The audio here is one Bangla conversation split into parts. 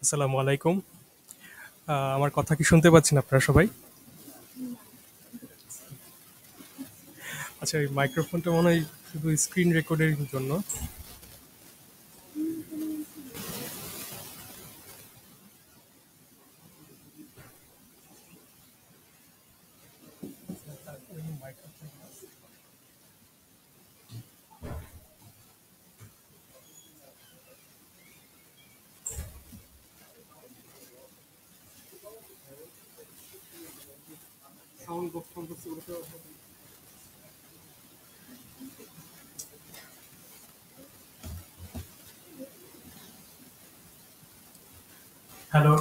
আসসালামু আলাইকুম। আমার কথা কি শুনতে পাচ্ছেন আপনারা সবাই? আচ্ছা, এই মাইক্রোফোনটা মনে হয় শুধু স্ক্রিন রেকর্ডের জন্য। হ্যালো।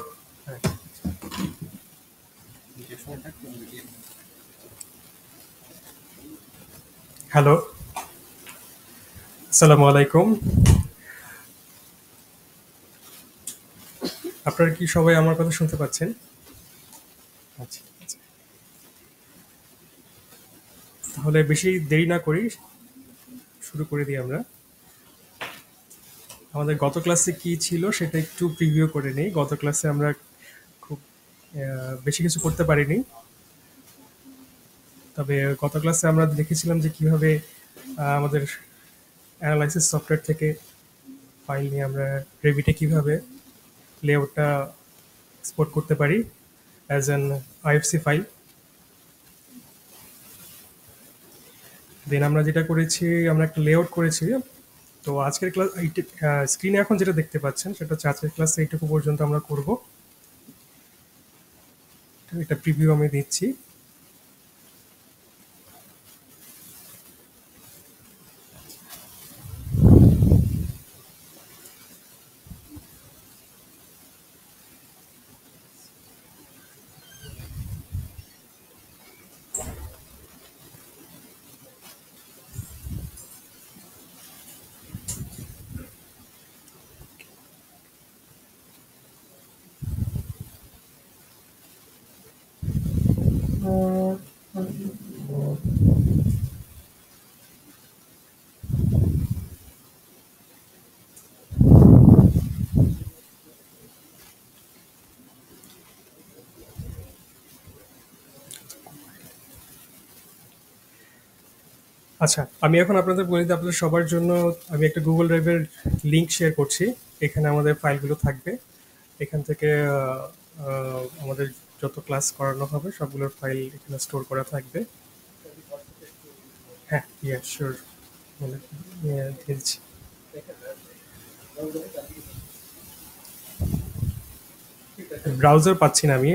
হ্যালো, আসসালামু আলাইকুম। আপনারা কি সবাই আমার কথা শুনতে পাচ্ছেন? আচ্ছা, আচ্ছা। তাহলে বেশি দেরি না করি, শুরু করে দিই আমরা। আমাদের গত ক্লাসে কি ছিল সেটা একটু প্রিভিউ করে নিই। গত ক্লাসে আমরা খুব বেশি কিছু করতে পারিনি। তবে গত ক্লাসে আমরা দেখেছিলাম যে কিভাবে আমাদের অ্যানালাইসিস সফটওয়্যার থেকে ফাইল নিয়ে আমরা রেভিটে কিভাবে লেআউটটা এক্সপোর্ট করতে পারি অ্যাজ অ্যান আইএফসি ফাইল। দেন আমরা যেটা করেছি, আমরা একটা লেআউট করেছি। তো আজকের ক্লাস স্ক্রিনে এখন যেটা দেখতে পাচ্ছেন সেটা হচ্ছে আজকের ক্লাসে এইটুকু পর্যন্ত আমরা করব। এটা প্রিভিউ আমি দিচ্ছি। আচ্ছা, আমি এখন আপনাদের বলি যে আপনাদের সবার জন্য আমি একটা গুগল ড্রাইভের লিংক শেয়ার করছি। এখানে আমাদের ফাইলগুলো থাকবে। এখান থেকে আমাদের যত ক্লাস করানো হবে সবগুলোর ফাইল এখানে স্টোর করা থাকবে। হ্যাঁ, ইয়া শিওর, মানে দিয়ে দিচ্ছি। ব্রাউজার পাচ্ছি না আমি।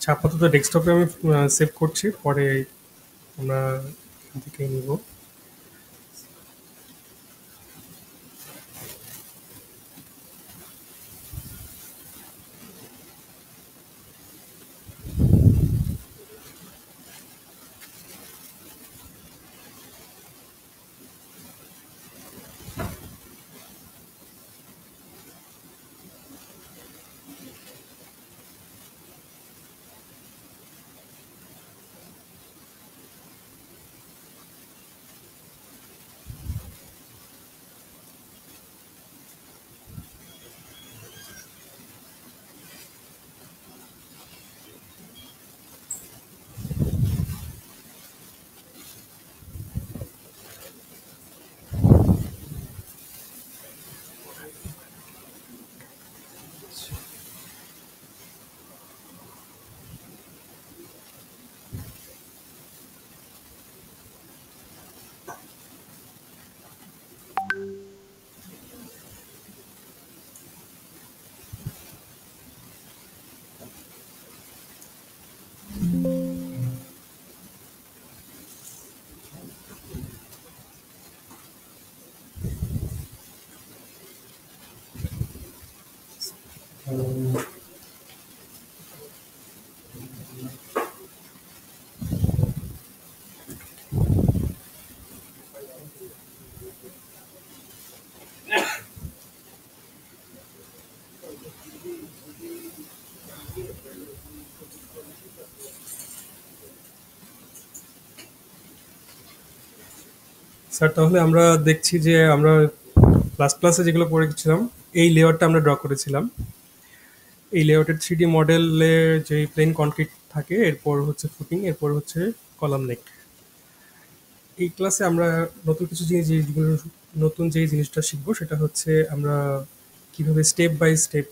আচ্ছা, আপাতত ডেস্কটপে আমি সেভ করছি, পরে আমরা এখান থেকেই নিব। স্যার তাহলে আমরা দেখছি যে আমরা ক্লাস ক্লাসে যেগুলো পড়েছিলাম এই লেআউটটা আমরা ড্র করেছিলাম। এই লেআউটের 3D মডেলে যে প্লেন কনক্রিট থাকে, এরপর হচ্ছে ফুটিং, এরপর হচ্ছে কলাম নেক। এই ক্লাসে আমরা নতুন কিছু জিনিস যেগুলো নতুন যে জিনিসটা শিখবো সেটা হচ্ছে আমরা কিভাবে স্টেপ বাই স্টেপ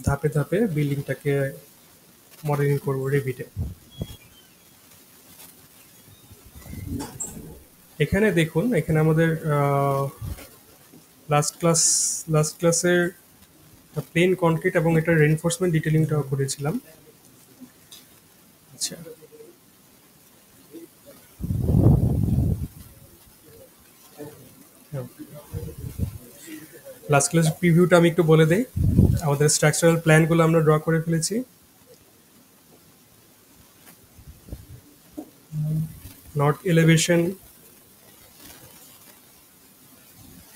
ধাপে ধাপে বিল্ডিংটাকে মডেলিং করবো রেভিটে। এখানে দেখুন, এখানে আমাদের লাস্ট ক্লাস লাস্ট ক্লাসের প্লেন কনক্রিট এবং এটা রেনফোর্সমেন্ট ডিটেলিংটাও করেছিলাম। আচ্ছা, লাস্ট ক্লাস প্রিভিউটা আমি একটু বলে দেই। আমাদের স্ট্রাকচারাল প্ল্যানগুলো আমরা ড্র করে ফেলেছি। নর্থ এলিভেশন,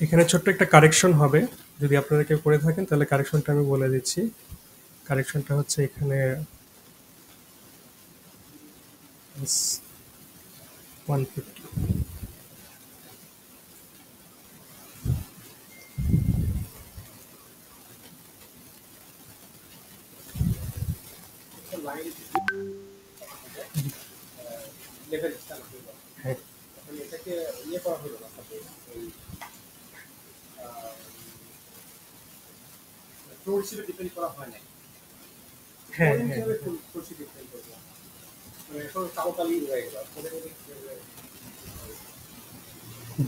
এখানে ছোট্ট একটা কারেকশন হবে, যদি আপনারা কেউ করে থাকেন তাহলে কারেকশনটা আমি বলে দিচ্ছি। কারেকশনটা হচ্ছে এখানে 150। হ্যাঁ হ্যাঁ হ্যাঁ,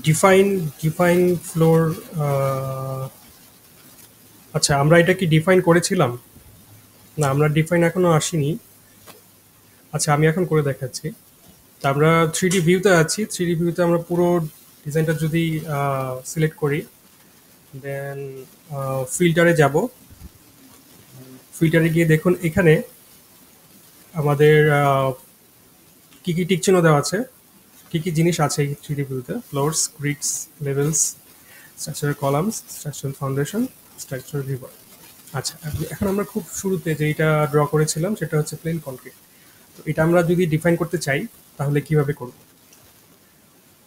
ডিফাইন ডিফাইন ফ্লোর। আচ্ছা, আমরা এটা কি ডিফাইন করেছিলাম? না, আমরা ডিফাইন এখনো আসিনি। আচ্ছা, আমি এখন করে দেখাচ্ছি। তা আমরা 3D ভিউতে আছি। 3D ভিউতে আমরা পুরো ডিজাইনটা যদি সিলেক্ট করি, দেন ফিল্টারে যাব। ফিল্টারে গিয়ে দেখুন এখানে আমাদের কি কি টিক চিহ্ন দেওয়া আছে, কি কি জিনিস আছে এই 3D ভিউতে: floors, greets, levels, structural columns, structural foundation, structural river. আচ্ছা, এখন আমরা খুব শুরুতে যেটা ড্র করেছিলাম সেটা হচ্ছে প্লেন কনক্রিট। তো এটা আমরা যদি ডিফাইন করতে চাই তাহলে কিভাবে করব?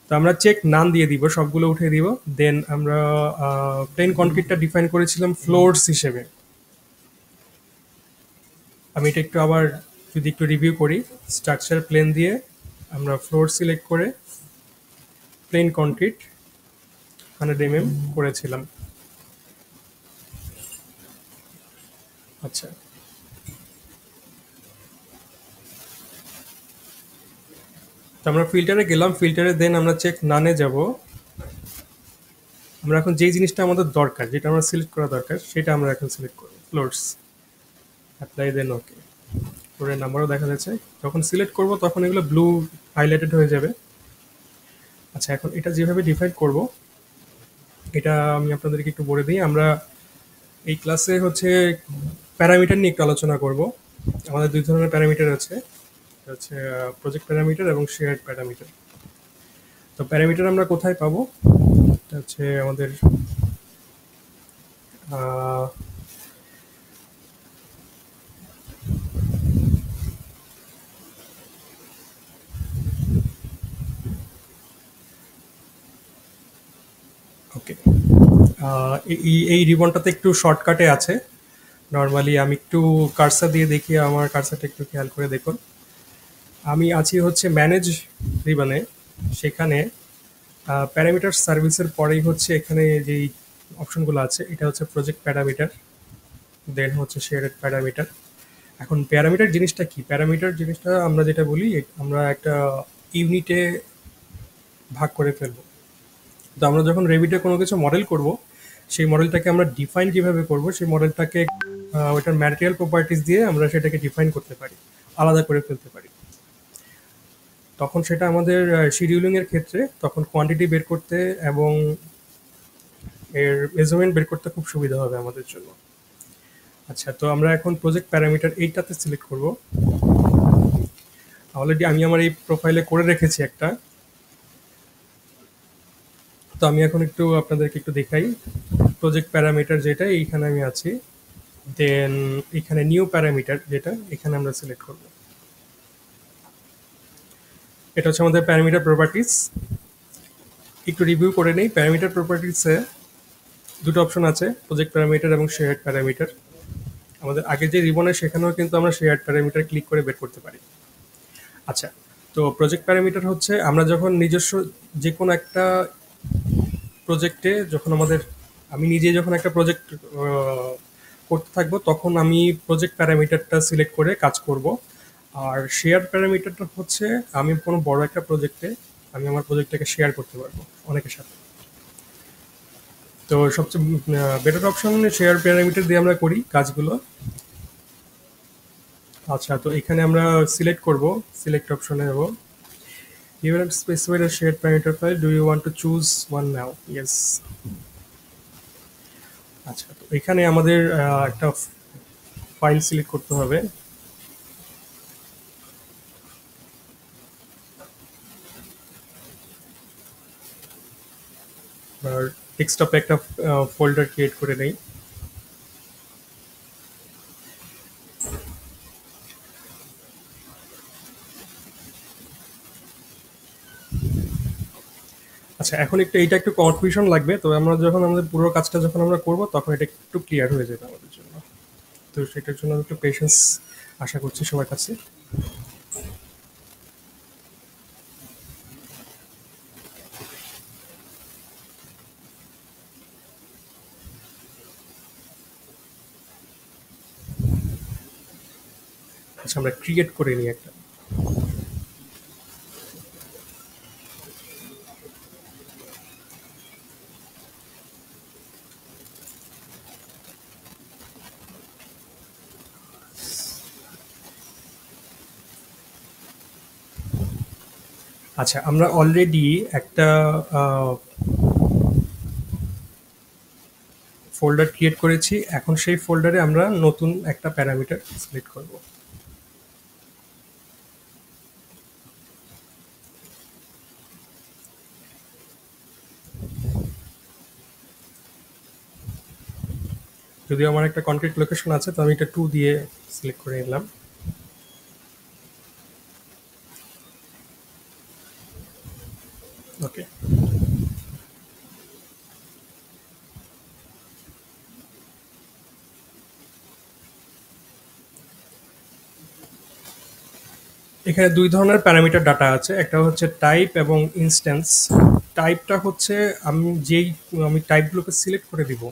তো আমরা চেক নান দিয়ে দিব, সবগুলো উঠিয়ে দিব। দেন আমরা প্লেন কনক্রিটটা ডিফাইন করেছিলাম ফ্লোরস হিসেবে। আমি এটা একটু আবার যদি একটু রিভিউ করি, স্ট্রাকচার প্লেন দিয়ে আমরা ফ্লোর সিলেক্ট করে প্লেন কনক্রিট 100 করেছিলাম। আচ্ছা, তো আমরা ফিল্টারে গেলাম, ফিল্টারে দেন আমরা চেক নানে যাব। আমরা এখন যেই জিনিসটা আমাদের দরকার, যেটা আমরা সিলেক্ট করা দরকার, সেটা আমরা এখন সিলেক্ট করব। ফ্লোরস, অ্যাপ্লাই, দেন ওকে। ফ্লোরের নাম্বারও দেখা যাচ্ছে। যখন সিলেক্ট করব তখন এগুলো ব্লু হাইলাইটেড হয়ে যাবে। আচ্ছা, এখন এটা যেভাবে ডিফাইন করব এটা আমি আপনাদেরকে একটু বলে দিই। আমরা এই ক্লাসে হচ্ছে প্যারামিটার নিয়ে একটু আলোচনা করব। আমাদের দুই ধরনের প্যারামিটার আছে, একটা হচ্ছে প্রজেক্ট প্যারামিটার এবং শেয়ার্ড প্যারামিটার। তো প্যারামিটার আমরা কোথায় পাবো? এটা হচ্ছে আমাদের ওকে, এই রিবনটাতে একটু শর্টকাটে আছে। নর্মালি আমি একটু কার্সার দিয়ে দেখি, আমার কার্সারটা একটু খেয়াল করে দেখুন। আমি আছি হচ্ছে ম্যানেজ রিবনে। সেখানে প্যারামিটার সার্ভিসের পরেই হচ্ছে এখানে যেই অপশনগুলো আছে, এটা হচ্ছে প্রজেক্ট প্যারামিটার, দেন হচ্ছে শেয়ারেড প্যারামিটার। এখন প্যারামিটার জিনিসটা কি? প্যারামিটার জিনিসটা আমরা যেটা বলি, আমরা একটা ইউনিটে ভাগ করে ফেলবো। তো আমরা যখন রেভিটে কোনো কিছু মডেল করব, সেই মডেলটাকে আমরা ডিফাইন কিভাবে করব, সেই মডেলটাকে ওইটার ম্যাটেরিয়াল প্রপার্টিস দিয়ে আমরা সেটাকে ডিফাইন করতে পারি, আলাদা করে ফেলতে পারি। তখন সেটা আমাদের শিডিউলিং এর ক্ষেত্রে তখন কোয়ান্টিটি বের করতে এবং এর মেজারমেন্ট বের করতে খুব সুবিধা হবে আমাদের জন্য। আচ্ছা, তো আমরা এখন প্রজেক্ট প্যারামিটার এইটাতে সিলেক্ট করব। অলরেডি আমি আমার এই প্রোফাইলে করে রেখেছি একটা। তো আমি এখন একটু আপনাদেরকে একটু দেখাই। প্রজেক্ট প্যারামিটার যেটা এইখানে আমি আছি, দেন এখানে নিউ প্যারামিটার যেটা এখানে আমরা সিলেক্ট করব। এটা হচ্ছে আমাদের প্যারামিটার প্রপার্টিস। একটু রিভিউ করে নেই। প্যারামিটার প্রপার্টিসে দুটো অপশন আছে, প্রজেক্ট প্যারামিটার এবং শেয়ার্ড প্যারামিটার। আমাদের আগে যে রিবনে সেখানেও কিন্তু আমরা শেয়ার্ড প্যারামিটার ক্লিক করে বের করতে পারি। আচ্ছা, তো প্রজেক্ট প্যারামিটার হচ্ছে আমরা যখন নিজস্ব যে কোনো একটা প্রজেক্টে যখন আমি নিজে যখন একটা প্রজেক্ট করতে থাকবো তখন আমি প্রজেক্ট প্যারামিটারটা সিলেক্ট করে কাজ করব। আর শেয়ার প্যারামিটারটা হচ্ছে আমি কোনো বড় একটা প্রজেক্টে আমি আমার প্রজেক্টটাকে শেয়ার করতে পারবো অনেকের সাথে। তো সবচেয়ে বেটার অপশন শেয়ার প্যারামিটার দিয়ে আমরা করি কাজগুলো। আচ্ছা, তো এখানে আমরা সিলেক্ট করব, সিলেক্ট অপশনে যাব। You have specified a shared parameter file. Do you want to choose one now? Yes. আচ্ছা, তো এখানে আমাদের একটা ফাইল সিলেক্ট করতে হবে। আর ডেস্কটপে একটা ফোল্ডার ক্রিয়েট করে নেই। আচ্ছা, এখন এইটা একটু কনফিউশন লাগবে, তবে আমরা যখন আমাদের পুরো কাজটা যখন আমরা করব তখন এটা একটু ক্লিয়ার হয়ে যাবে আমাদের জন্য। তো সেটার জন্য একটু পেশেন্স আশা করছি সবার কাছে। আচ্ছা, আমরা ক্রিয়েট করে নিই একটা। আচ্ছা, আমরা অলরেডি একটা ফোল্ডার ক্রিয়েট করেছি। এখন সেই ফোল্ডারে আমরা নতুন একটা প্যারামিটার সিলেক্ট করব। যদিও আমার একটা কনক্রিট লোকেশন আছে, তো আমি এটা 2 দিয়ে সিলেক্ট করে নিলাম। ওকে। এখানে ২ ধরনের প্যারামিটার ডাটা আছে। একটা হচ্ছে টাইপ এবং ইনস্ট্যান্স। টাইপটা হচ্ছে আমি টাইপগুলোকে সিলেক্ট করে দিব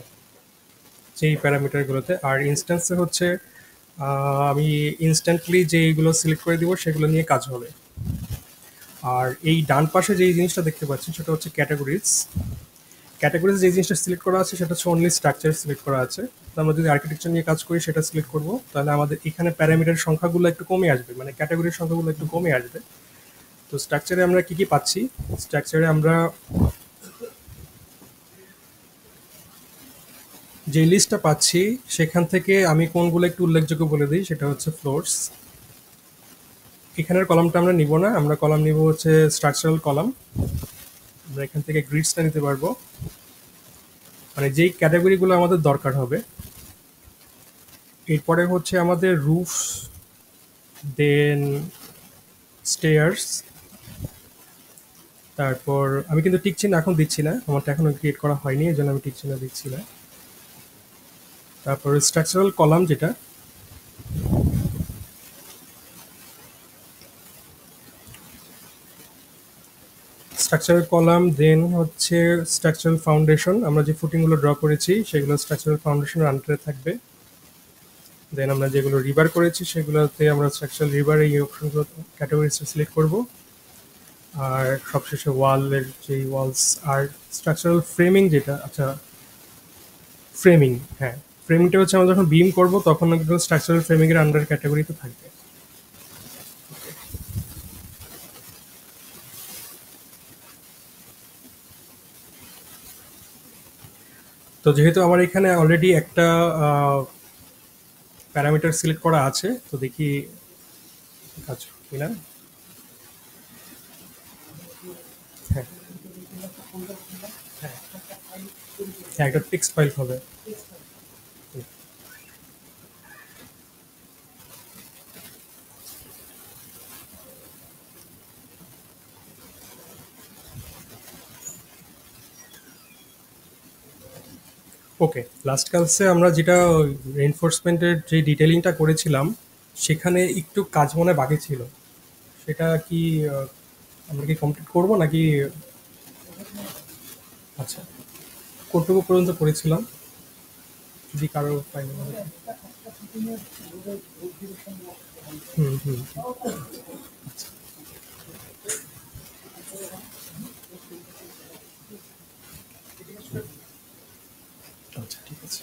যেই প্যারামিটারগুলোতে। আর ইনস্ট্যান্সে হচ্ছে আমি ইনস্ট্যান্টলি যেইগুলো সিলেক্ট করে দিব সেগুলো নিয়ে কাজ হবে। আর এই ডান পাশে যেই জিনিসটা দেখতে পাচ্ছেন সেটা হচ্ছে ক্যাটাগরিজ। ক্যাটাগরিজ যে জিনিসটা সিলেক্ট করা আছে সেটা হচ্ছে অনলি স্ট্রাকচার সিলেক্ট করা আছে। তো আমরা যদি আর্কিটেকচার নিয়ে কাজ করি সেটা সিলেক্ট করব, তাহলে আমাদের এখানে প্যারামিটার সংখ্যাগুলো একটু কমে আসবে, মানে ক্যাটাগরির সংখ্যাগুলো একটু কমে আসবে। তো স্ট্রাকচারে আমরা কি কি পাচ্ছি? স্ট্রাকচারে আমরা যে লিস্টটা পাচ্ছি সেখান থেকে আমি কোনগুলো একটু উল্লেখযোগ্য বলে দিই। সেটা হচ্ছে ফ্লোরস। এখানের কলামটা আমরা নিব না, আমরা কলাম নিব হচ্ছে স্ট্রাকচারাল কলাম। আমরা এখান থেকে গ্রিডসটা নিতে পারবো, মানে যেই ক্যাটাগরিগুলো আমাদের দরকার হবে। এরপরে হচ্ছে আমাদের রুফ, দেন স্টেয়ার্স। তারপর আমি কিন্তু টিক চিহ্ন এখন দিচ্ছি না, আমারটা এখনো ক্রিয়েট করা হয়নি, এই জন্য আমি টিক চিহ্ন দিচ্ছি না। তারপর স্ট্রাকচারাল কলাম যেটা, স্ট্রাকচারাল কলাম, দেন হচ্ছে স্ট্রাকচারাল ফাউন্ডেশন। আমরা যে ফুটিংগুলো ড্র করেছি সেগুলো স্ট্রাকচারাল ফাউন্ডেশনের আন্ডারে থাকবে। দেন আমরা যেগুলো রিভার করেছি সেগুলোতে আমরা স্ট্রাকচারাল রিভার এই অপশনগুলো ক্যাটাগরিজটা সিলেক্ট করব। আর সবশেষে ওয়ালের যে ওয়ালস আর স্ট্রাকচারাল ফ্রেমিং যেটা, আচ্ছা ফ্রেমিং, হ্যাঁ ফ্রেমিংটা হচ্ছে আমরা যখন বিম করব তখন কিন্তু স্ট্রাকচারাল ফ্রেমিং এর আন্ডার ক্যাটাগরিতে থাকবে। তো যেহেতু আমার এখানে অলরেডি একটা প্যারামিটার সিলেক্ট করা আছে, তো দেখি কাজ হবে কিনা। হ্যাঁ, হ্যাঁ, একটা টেক্সট ফাইল হবে। ওকে, লাস্ট ক্লাসে আমরা যেটা রেনফোর্সমেন্টের যে ডিটেলিংটা করেছিলাম, সেখানে একটু কাজ মনে হয় বাকি ছিল। সেটা কি আমরা কি কমপ্লিট করবো নাকি? আচ্ছা, কতটুকু পর্যন্ত করেছিলাম যদি কারো ফাইনাল? হুম, হুম। আচ্ছা, ঠিক আছে।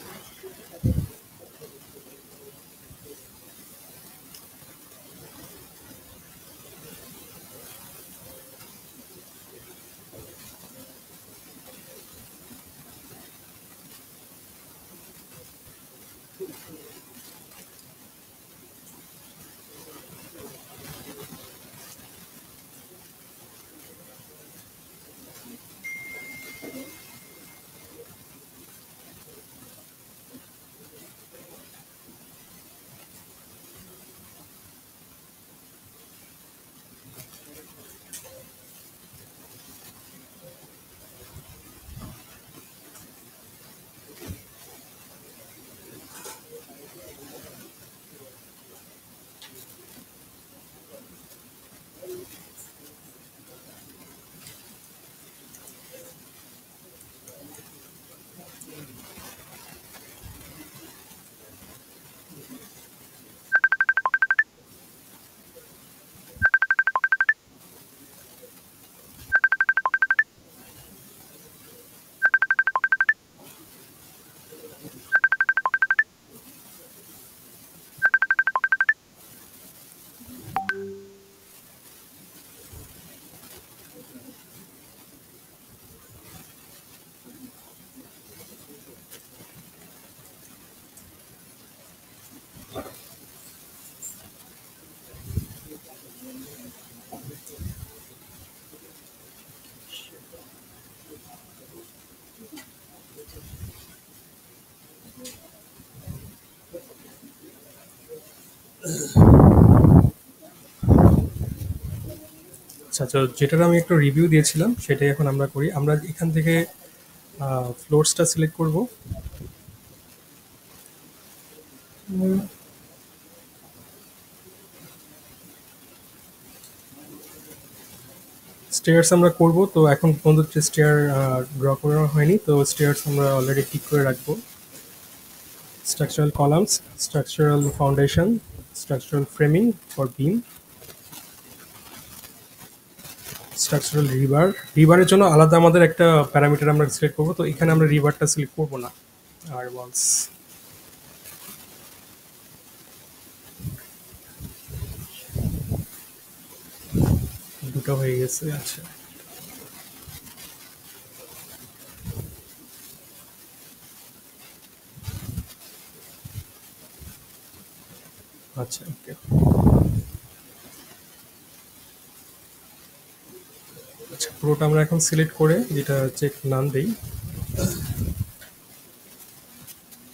আচ্ছা, তো যেটার আমি একটু রিভিউ দিয়েছিলাম সেটাই এখন আমরা করি। আমরা এখান থেকে ফ্লোরসটা সিলেক্ট করব। স্টেয়ার্স আমরা করব, তো এখন পর্যন্ত স্টেয়ার ড্র করা হয়নি, তো স্টেয়ার্স আমরা অলরেডি ঠিক করে রাখবো। Structural columns, structural foundation, structural framing for beam, structural rebar. রিবারের জন্য আলাদা আমাদের একটা প্যারামিটার আমরা সিলেক্ট করবো, তো এখানে আমরা রিবারটা সিলেক্ট করবো না। আর ওয়ান্স দুটো হয়ে গেছে। আচ্ছা, আচ্ছা, ওকে। আচ্ছা, পুরোটা আমরা এখন সিলেক্ট করে যেটা চেক নাম দেই।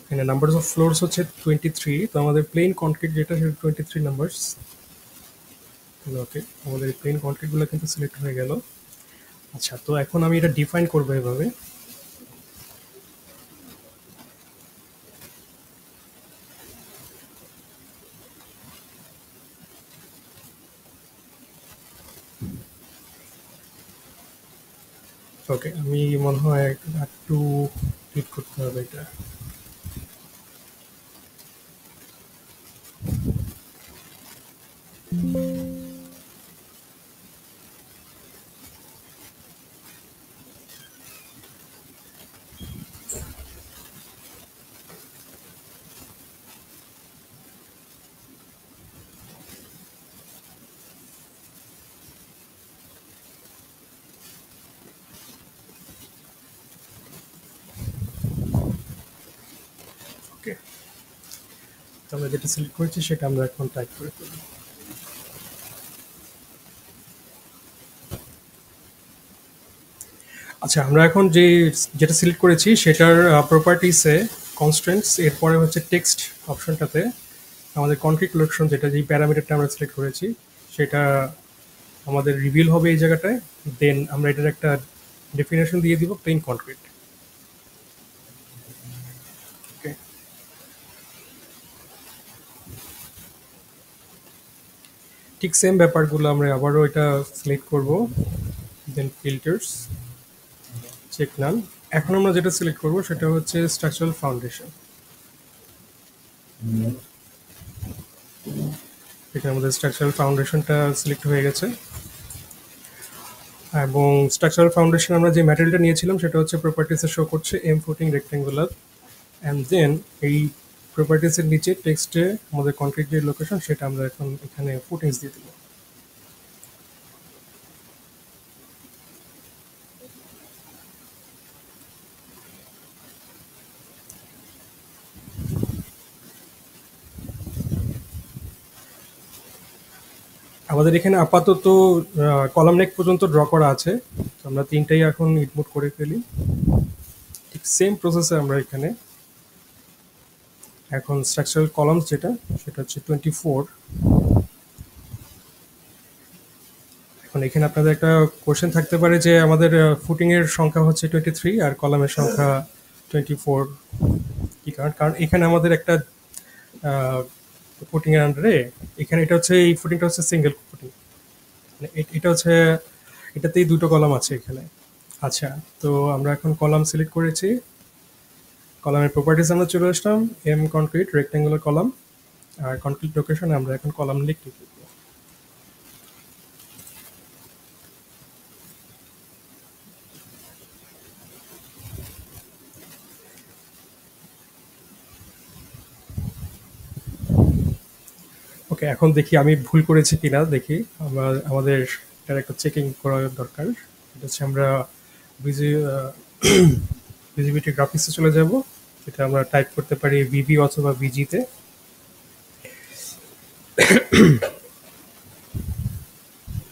এখানে নাম্বারস অফ ফ্লোরস হচ্ছে 23, তো আমাদের প্লেন কনক্রিট যেটা সেটা 23 নাম্বারস। ওকে, আমাদের প্লেন কনক্রিটগুলো কিন্তু সিলেক্ট হয়ে গেল। আচ্ছা, তো এখন আমি এটা ডিফাইন করবো এভাবে। ওকে, আমি মনে হয় একটু ক্লিক করতে হবে এটা। আমরা যেটা সিলেক্ট করেছি সেটা আমরা এখন টাইপ করে ফেলি। আচ্ছা, আমরা এখন যেটা সিলেক্ট করেছি সেটার প্রপার্টিসে কনস্ট্রেন্টস এরপরে হচ্ছে টেক্সট অপশনটাতে আমাদের কনক্রিট লোকেশন যেটা যেই প্যারামিটারটা আমরা সিলেক্ট করেছি সেটা আমাদের রিভিল হবে এই জায়গাটায়। দেন আমরা এটার একটা ডেফিনেশন দিয়ে দিব প্লেন কনক্রিট। ওকে, ঠিক সেম ব্যাপারগুলো আমরা আবারও এটা সিলেক্ট করব, দেন ফিল্টার্স, চেক নান। এখন আমরা যেটা সিলেক্ট করব সেটা হচ্ছে স্ট্রাকচারাল ফাউন্ডেশন। এখানে আমাদের স্ট্রাকচারাল ফাউন্ডেশনটা সিলেক্ট হয়ে গেছে, এবং স্ট্রাকচারাল ফাউন্ডেশন আমরা যে ম্যাটেরিয়ালটা নিয়েছিলাম সেটা হচ্ছে প্রপার্টিসে শো করছে M14 রেক্টেঙ্গুলার। অ্যান্ড দেন এই প্রপার্টিসের নিচে টেক্সটে আমাদের কনক্রিট যে লোকেশন সেটা আমরা এখন এখানে ফুটিংস দিয়ে দেবো। আমাদের এখানে আপাতত কলাম নেক পর্যন্ত ড্র করা আছে, তো আমরা তিনটাই এখন ইনপুট করে ফেলি। ঠিক সেম প্রসেসে আমরা এখানে এখন স্ট্রাকচারাল কলামস যেটা সেটা হচ্ছে 24। এখন এখানে আপনাদের একটা কোশ্চেন থাকতে পারে যে আমাদের ফুটিং এর সংখ্যা হচ্ছে 23 আর কলামের সংখ্যা 24, কি কারণ? কারণ এখানে আমাদের একটা ফুটিং এর আন্ডারে এখানে এটা হচ্ছে এই ফুটিংটা হচ্ছে সিঙ্গেল ফুটিং, মানে এটা হচ্ছে এটাতেই দুটো কলাম আছে এখানে। আচ্ছা, তো আমরা এখন কলাম সিলেক্ট করেছি, কলামের প্রপার্টিস আমরা চলে আসলাম, এম কনক্রিট রেক্টেঙ্গুলার কলাম, আর কনক্রিট লোকেশনে আমরা এখন কলাম লিখতে দিব। ওকে, এখন দেখি আমি ভুল করেছি কিনা দেখি। আমাদের এটার একটা চেকিং করা দরকার। এটা হচ্ছে আমরা ভিজিবিলিটি গ্রাফিক্সে চলে যাব, এটা আমরা টাইপ করতে পারি ভিভি অথবা ভিজিতে।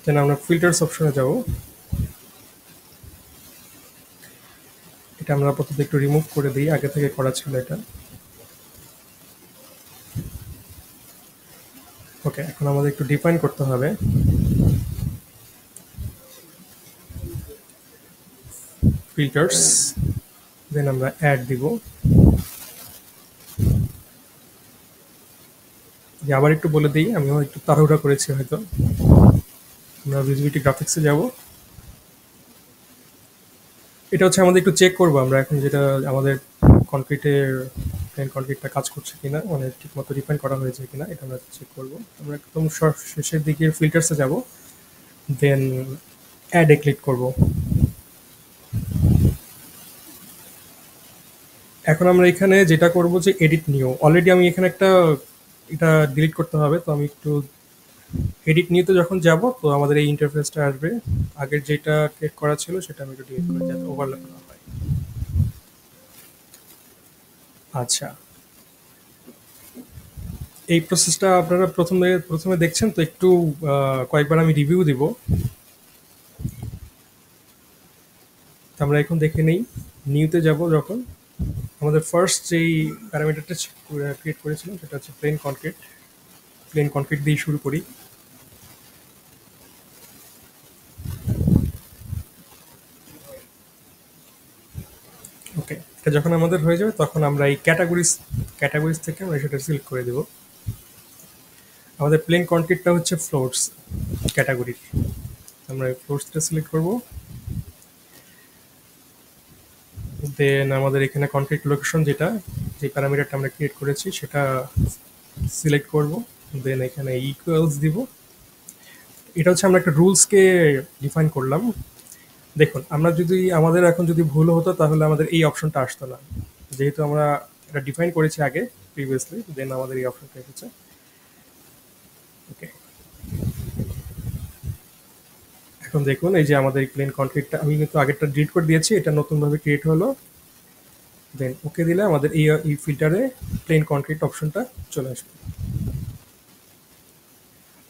দেন আমরা ফিল্টার্স অপশনে যাব, এটা আমরা আপাতত একটু রিমুভ করে দিই, আগে থেকে করা ছিল এটা। ওকে, এখন আমাদের একটু ডিফাইন করতে হবে। ফিল্টার্স, দেন আমরা অ্যাড দিব। যে আবার একটু বলে দিই, আমিও একটু তাড়াহুড়া করেছি হয়তো। আমরা ভিজিবিলিটি গ্রাফিক্সে যাব, এটা হচ্ছে আমাদের একটু চেক করবো আমরা এখন যেটা আমাদের কনক্রিটের প্লেন কনক্রিটটা কাজ করছে কিনা, মানে ঠিক মতো ডিফাইন করা হয়েছে কিনা, এটা আমরা চেক করবো। আমরা একদম শেষের দিকে ফিল্টার্সে যাব, দেন অ্যাডে ক্লিক করব। এখন আমরা এখানে যেটা করব যে এডিট নিউ, অলরেডি আমি এখানে একটা এটা ডিলিট করতে হবে, তো আমি একটু এডিট নিউতে যখন যাব তো আমাদের এই ইন্টারফেসটা আসবে। আগের যেটা ক্রিয়েট করা ছিল সেটা আমি একটু ডিলিট করে যাতে ওভারল্যাপ না হয়। আচ্ছা, এই প্রসেসটা আপনারা প্রথমে প্রথমে দেখছেন, তো একটু কয়েকবার আমি রিভিউ দিব। তো আমরা এখন দেখে নেই, নিউতে যাব যখন আমাদের ফার্স্ট যেই প্যারামিটারটা ক্রিয়েট করেছিলাম সেটা হচ্ছে প্লেন কনক্রিট। প্লেন কনক্রিট দিয়ে শুরু করি। ওকে, এটা যখন আমাদের হয়ে যাবে তখন আমরা এই ক্যাটাগরিজ থেকে আমরা সেটা সিলেক্ট করে দেব। আমাদের প্লেন কনক্রিটটা হচ্ছে ফ্লোরস ক্যাটাগরি, আমরা এই ফ্লোরসটা সিলেক্ট করব। দেন আমাদের এখানে কনক্রিট লোকেশন যেটা যে প্যারামিটারটা আমরা ক্রিয়েট করেছি সেটা সিলেক্ট করব। দেন এখানে ইকুয়ালস দিব। এটা হচ্ছে আমরা একটা রুলসকে ডিফাইন করলাম। দেখুন, আমরা যদি আমাদের এখন যদি ভুল হতো তাহলে আমাদের এই অপশনটা আসতো না, যেহেতু আমরা এটা ডিফাইন করেছি আগে প্রিভিয়াসলি, দেন আমাদের এই অপশনটা এসেছে। ওকে, এখন দেখুন এই যে আমাদের প্লেন কনক্রিটটা আমি কিন্তু আগেরটা ডিলিট করে দিয়েছি, এটা নতুনভাবে ক্রিয়েট হলো। দেন ওকে দিলে আমাদের এই ফিল্টারে প্লেন কনক্রিট অপশনটা চলে আসবে।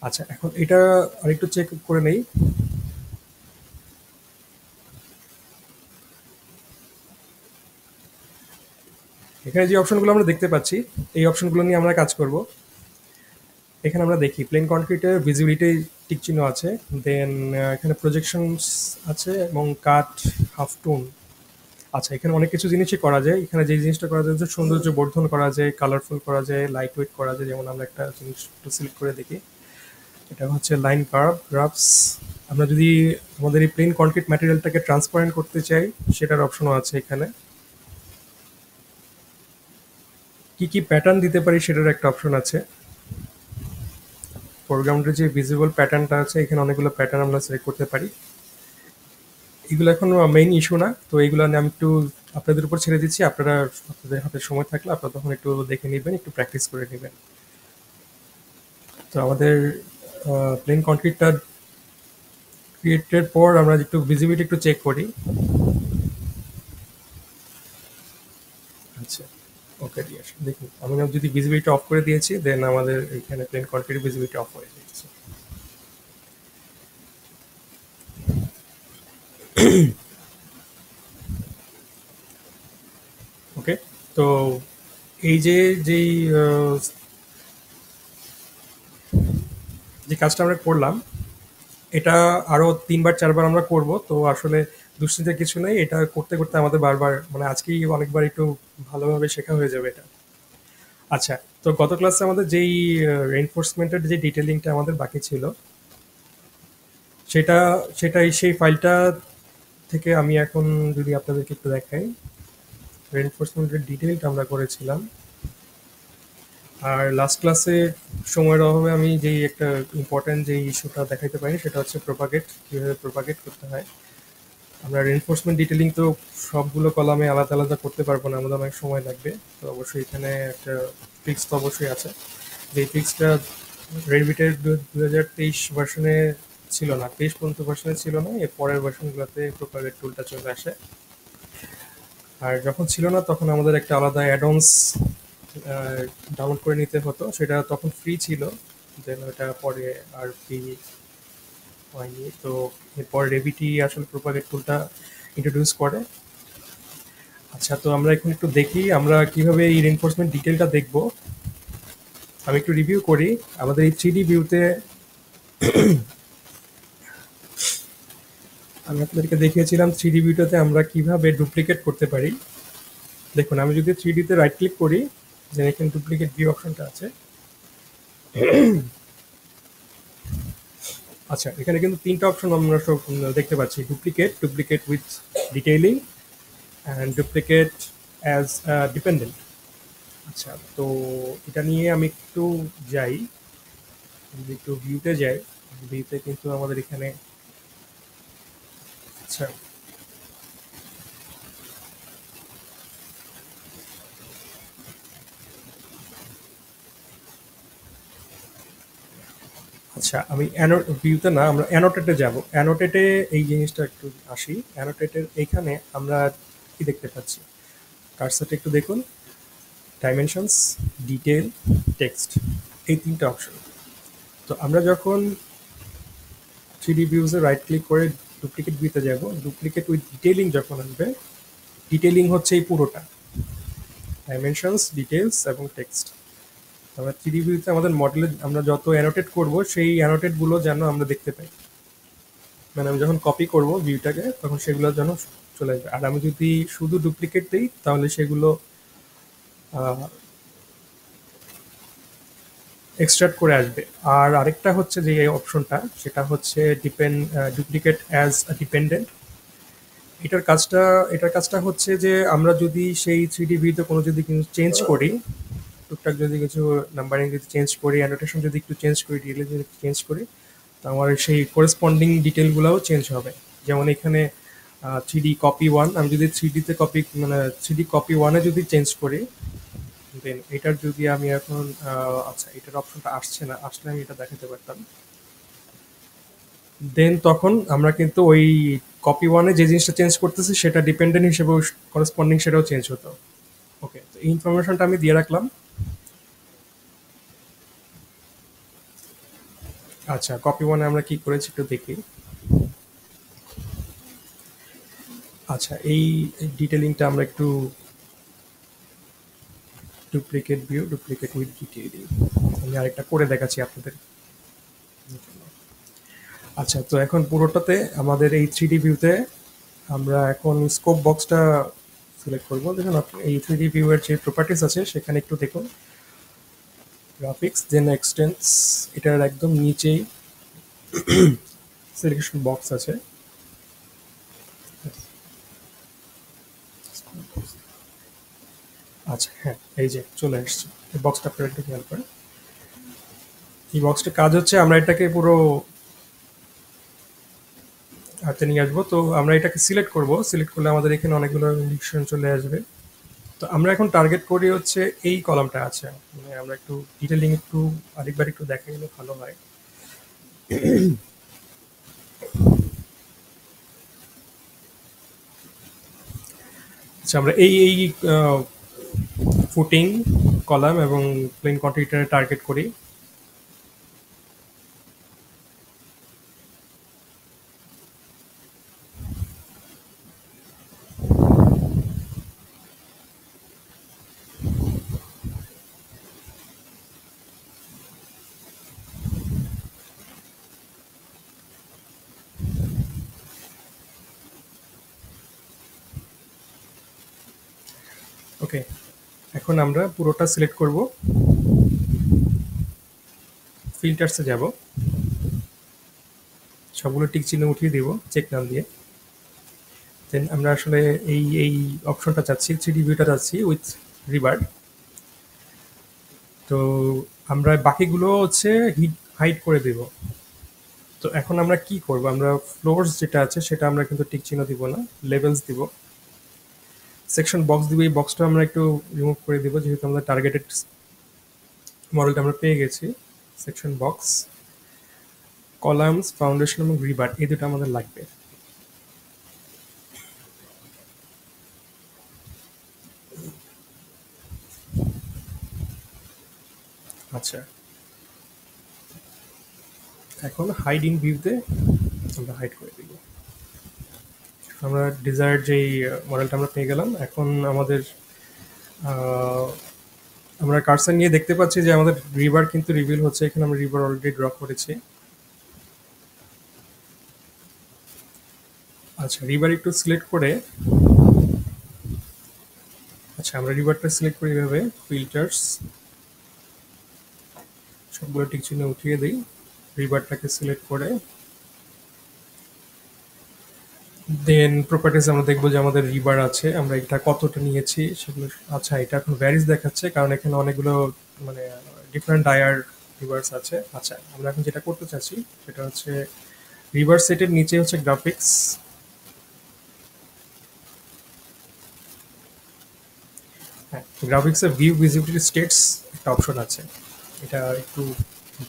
আচ্ছা, এখন এটা আরেকটু চেক করে নেই। এখানে যে অপশনগুলো আমরা দেখতে পাচ্ছি, এই অপশনগুলো নিয়ে আমরা কাজ করব। এখানে আমরা দেখি প্লেন কনক্রিটের ভিজিবিলিটি টিক চিহ্ন আছে, দেন এখানে প্রজেকশনস আছে এবং কাট, হাফ টোন। আচ্ছা, এখানে অনেক কিছু জিনিসই করা যায়। এখানে যে জিনিসটা করা যায় যে সৌন্দর্য বর্ধন করা যায়, কালারফুল করা যায়, লাইট ওয়েট করা যায়। যেমন আমরা একটা জিনিস একটু সিলেক্ট করে দেখি, এটা হচ্ছে লাইন কার্ভ গ্রাফস। আমরা যদি আমাদের এই প্লেন কনক্রিট ম্যাটেরিয়ালটাকে ট্রান্সপারেন্ট করতে চাই, সেটার অপশনও আছে এখানে। কি কি প্যাটার্ন দিতে পারি সেটার একটা অপশন আছে। ফোরগ্রাউন্ডের যে ভিজিবল প্যাটার্নটা আছে, এখানে অনেকগুলো প্যাটার্ন আমরা সিলেক্ট করতে পারি। এগুলো এখন মেইন ইস্যু না, তো এইগুলো নিয়ে আমি একটু আপনাদের উপর ছেড়ে দিচ্ছি। আপনারা, আপনাদের হাতে সময় থাকলে আপনারা তখন একটু দেখে নেবেন, একটু প্র্যাকটিস করে নেবেন। তো আমাদের প্লেন কনক্রিটটা ক্রিয়েটের পর আমরা একটু ভিজিবিলিটি একটু চেক করি। আচ্ছা, ওকে দিয়ে আসি। দেখুন, আমি যদি ভিজিবিলিটি অফ করে দিয়েছি, দেন আমাদের এখানে প্লেন কনক্রিট ভিজিবিলিটি অফ হয়ে যাচ্ছে। ওকে, তো এই যেই যে কাজটা আমরা করলাম, এটা আরো ৩ বার ৪ বার আমরা করব। তো আসলে দুশ্চিন্তার কিছু নেই, এটা করতে করতে আমাদের বারবার মানে আজকেই অনেকবার একটু ভালোভাবে শেখা হয়ে যাবে এটা। আচ্ছা, তো গত ক্লাসে আমাদের যেই রেইনফোর্সমেন্টের যে ডিটেলিংটা আমাদের বাকি ছিল, সেটা সেটাই সেই ফাইলটা থেকে আমি এখন যদি আপনাদেরকে একটু দেখাই, রেইনফোর্সমেন্টের ডিটেইলটা আমরা করেছিলাম। আর লাস্ট ক্লাসে সময়ের অভাবে আমি যেই একটা ইম্পর্টেন্ট যে ইস্যুটা দেখাইতে পারি, সেটা হচ্ছে প্রোপাগেট, কীভাবে প্রোপাগেট করতে হয়। আমরা রেইনফোর্সমেন্ট ডিটেইলিং তো সবগুলো কলামে আলাদা আলাদা করতে পারবো না, আমাদের অনেক সময় লাগবে। তো অবশ্যই এখানে একটা ট্রিক্স তো অবশ্যই আছে। যে ট্রিক্সটা রেভিটের 2023 ভার্সনে ছিল না, 23 পর্যন্ত ভার্সনে ছিল না, এর পরের ভার্সনগুলোতে প্রোপাগেট টুলটা চলে আসে। আর যখন ছিল না, তখন আমাদের একটা আলাদা অ্যাডঅনস ডাউনলোড করে নিতে হতো, সেটা তখন ফ্রি ছিল। দেন ওটা পরে আর ফ্রি হয়নি। তো এরপর রেভিটি আসলে প্রোপাগেট টুলটা ইন্ট্রোডিউস করে। আচ্ছা, তো আমরা এখন একটু দেখি আমরা কিভাবে এই রেনফোর্সমেন্ট ডিটেলটা দেখব। আমি একটু রিভিউ করি। আমাদের এই 3D ভিউতে আমি আপনাদেরকে দেখিয়েছিলাম 3D ভিউটাতে আমরা কিভাবে ডুপ্লিকেট করতে পারি। দেখুন, আমি যদি 3Dতে রাইট ক্লিক করি, দেন এখানে ডুপ্লিকেট ভিউ অপশনটা আছে। আচ্ছা, এখানে কিন্তু 3টা অপশন আমরা সব দেখতে পাচ্ছি: duplicate, duplicate with detailing, and duplicate as dependent. আচ্ছা, তো এটা নিয়ে আমি একটু যাই, যদি একটু ভিউতে যাই, ভিউতে কিন্তু আমাদের এখানে, আচ্ছা আচ্ছা, আমি ভিউতে না, আমরা অ্যানোটেটে যাব। অ্যানোটেটে এই জিনিসটা একটু আসি। অ্যানোটেটের এইখানে আমরা কি দেখতে পাচ্ছি, কার্সারটা একটু দেখুন। ডাইমেনশনস, ডিটেল, টেক্সট, এই 3টা অপশন। তো আমরা যখন 3D ভিউজে রাইট ক্লিক করে ডুপ্লিকেট ভিউতে যাব, ডুপ্লিকেট উইথ ডিটেইলিং যখন আসবে, ডিটেইলিং হচ্ছে এই পুরোটা, ডাইমেনশনস, ডিটেলস এবং টেক্সট। আমরা 3D ভিউতে আমাদের মডেলে আমরা যত অ্যানোটেট করব, সেই অ্যানোটেটগুলো যেন আমরা দেখতে পাই। মানে আমি যখন কপি করব ভিউটাকে, তখন সেগুলো যেন চলে আসবে। আর আমি যদি শুধু ডুপ্লিকেট দিই, তাহলে সেগুলো এক্সট্রাক্ট করে আসবে। আর আরেকটা হচ্ছে যে এই অপশনটা, সেটা হচ্ছে ডুপ্লিকেট অ্যাজ আ ডিপেন্ডেন্ট। এটার কাজটা এটার কাজটা হচ্ছে যে আমরা যদি সেই 3D ভিউতে কোনো যদি কিছু চেঞ্জ করি, টুকটাক যদি কিছু নাম্বারিং যদি চেঞ্জ করি, অ্যানোটেশন যদি একটু চেঞ্জ করি, ডিটেল যদি চেঞ্জ করি, তো আমার সেই করেসপন্ডিং ডিটেলগুলোও চেঞ্জ হবে। যেমন এখানে 3D কপি ওয়ান, আমি যদি 3Dতে কপি মানে 3D কপি ওয়ানে যদি চেঞ্জ করি, দেন এটার যদি আমি এখন আচ্ছা, এটার অপশনটা আসছে না, আসলে আমি এটা দেখাতে পারতাম। দেন তখন আমরা কিন্তু ওই কপি ওয়ানে যে জিনিসটা চেঞ্জ করতেছি, সেটা ডিপেন্ডেন্ট হিসেবে করেসপন্ডিং সেটাও চেঞ্জ হতো। এই ইনফরমেশনটা আমি দিয়ে রাখলাম। আচ্ছা, কপি ওয়ানে আমরা কি করেছি একটু দেখি। আচ্ছা, এই ডিটেলিংটা আমরা একটু duplicate view, duplicate with detailing আমি আরেকটা করে দেখাচ্ছি আপনাদের। আচ্ছা, তো এখন পুরোটাতে আমাদের এই 3D ভিউতে আমরা এখন স্কোপ বক্সটা সিলেক্ট করব। দেখুন আপনি এই 3D ভিউয়ের যে প্রপার্টিস আছে সেখানে একটু দেখুন, গ্রাফিক্স দেন এক্সটেন্স, এটার একদম নিচেই সিলেকশন বক্স আছে। আচ্ছা হ্যাঁ, এই যে চলে আসছে এই বক্সটা, আপনারা একটু খেয়াল করেন। এই বক্সটার কাজ হচ্ছে আমরা এটাকে পুরো হাতে নিয়ে আসবো। তো আমরা এটাকে সিলেক্ট করব, সিলেক্ট করলে আমাদের এখানে অনেকগুলো ইন্ডিকেশন চলে আসবে। তো আমরা এখন টার্গেট করি হচ্ছে এই কলামটা আছে, মানে আমরা একটু ডিটেলিং একটু আরেকবার একটু দেখা গেলে ভালো হয়। আচ্ছা, আমরা এই এই ফুটিং কলাম এবং প্লেন কন্ট্রিবিউটরে টার্গেট করি। ওকে, এখন আমরা পুরোটা সিলেক্ট করব, ফিল্টার্সে যাব, সবগুলো টিক চিহ্ন উঠিয়ে দেব চেক নাম দিয়ে। দেন আমরা আসলে এই অপশনটা চাচ্ছি, 3D ভিউটা চাচ্ছি উইথ রিবার্ড। তো আমরা বাকিগুলো হচ্ছে হাইড করে দেব। তো এখন আমরা কি করব, আমরা ফ্লোরস যেটা আছে সেটা আমরা কিন্তু টিক চিহ্ন দিব না, লেভেলস দিব। সেকশন বক্স দিব, এই বক্সটা আমরা একটু রিমুভ করে দিব যেহেতু আমাদের টার্গেটেড মডেলটা আমরা পেয়ে গেছি। সেকশন বক্স, কলামস, ফাউন্ডেশন এবং রিবার, এই দুটো আমাদের লাগবে। আচ্ছা, এখন হাইড ইন ভিউতে আমরা হাইড করে দিব। আমরা ডিজায়ার যেই মডেলটা আমরা পেয়ে গেলাম। এখন আমাদের আমরা কার্সার নিয়ে দেখতে পাচ্ছি যে আমাদের রিভার কিন্তু রিভিল হচ্ছে। এখানে আমরা রিভার অলরেডি ড্র করেছি। আচ্ছা, রিভার একটু সিলেক্ট করে, আচ্ছা আমরা রিভারটা সিলেক্ট করি এভাবে, ফিল্টার্স, সবগুলো টিক চিহ্ন উঠিয়ে দিই, রিভারটাকে সিলেক্ট করে দেন প্রপার্টিজ আমরা দেখবো যে আমাদের রিভার আছে, আমরা এটা কতটা নিয়েছি সেগুলো। আচ্ছা, এটা এখন ভ্যারিজ দেখাচ্ছে কারণ এখানে অনেকগুলো মানে ডিফারেন্ট ডায়ার রিভার্স আছে। আচ্ছা, আমরা এখন যেটা করতে চাচ্ছি সেটা হচ্ছে রিভার সেটের নিচে হচ্ছে গ্রাফিক্স, হ্যাঁ গ্রাফিক্সে ভিউ ভিজিবিলিটি স্টেটস একটা অপশন আছে, এটা একটু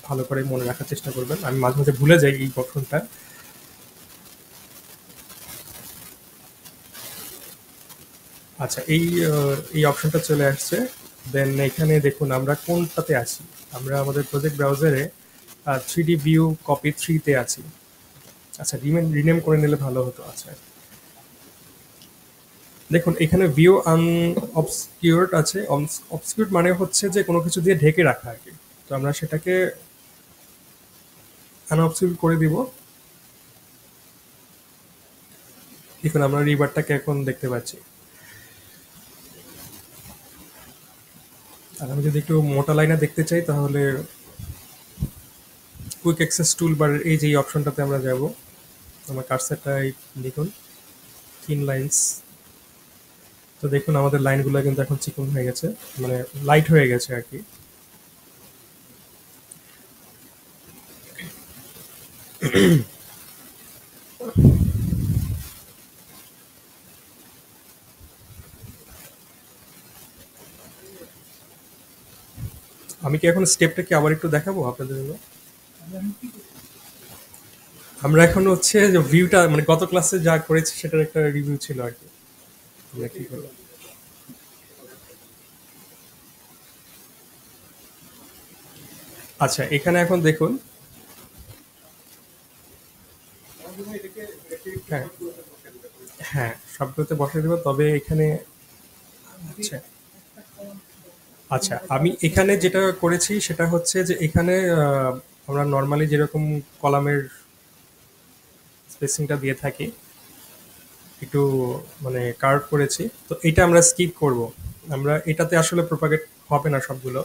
ভালো করে মনে রাখার চেষ্টা করবেন, আমি মাঝে মাঝে ভুলে যাই এই অপশনটা। আচ্ছা, এই অপশনটা চলে আসছে। দেন এখানে দেখুন আমরা কোনটাতে আছি, আমরা আমাদের প্রজেক্ট ব্রাউজারে 3D ভিউ কপি 3 তে আছি। আচ্ছা, রিনেম করে নিলে ভালো হতো। আচ্ছা, দেখুন এখানে ভিউ আনঅবসকিউরড আছে। অবসকিউরড মানে হচ্ছে যে কোনো কিছু দিয়ে ঢেকে রাখা আর কি। তো আমরা সেটাকে আনঅবসকিউরড করে দিব। দেখুন আমরা রিভারটাকে এখন দেখতে পাচ্ছি। আর আমি যদি একটু মোটা লাইনে দেখতে চাই তাহলে কুইক অ্যাক্সেস টুল বারের এই যে অপশনটাতে আমরা যাব। আমার কার্সারটা দেখুন, থিন লাইন্স। তো দেখুন আমাদের লাইনগুলো কিন্তু এখন চিকন হয়ে গেছে, মানে লাইট হয়ে গেছে আর কি। আমি কি এখন স্টেপটা কি আবার একটু দেখাবো আপনাদের জন্য? আমরা এখন হচ্ছে যে ভিউটা মানে গত ক্লাসে যা করেছি সেটার একটা রিভিউ ছিল আর কি, আমরা কি করলাম। আচ্ছা, এখানে এখন দেখুন। হ্যাঁ, হ্যাঁ, সবগুলোতে বসাই দেবো, তবে এখানে আচ্ছা, আচ্ছা, আমি এখানে যেটা করেছি সেটা হচ্ছে যে এখানে আমরা নর্মালি যেরকম কলামের স্পেসিংটা দিয়ে থাকি, একটু মানে কার্ভ করেছি। তো এটা আমরা স্কিপ করব। আমরা এটাতে আসলে প্রোপাগেট হবে না সবগুলো।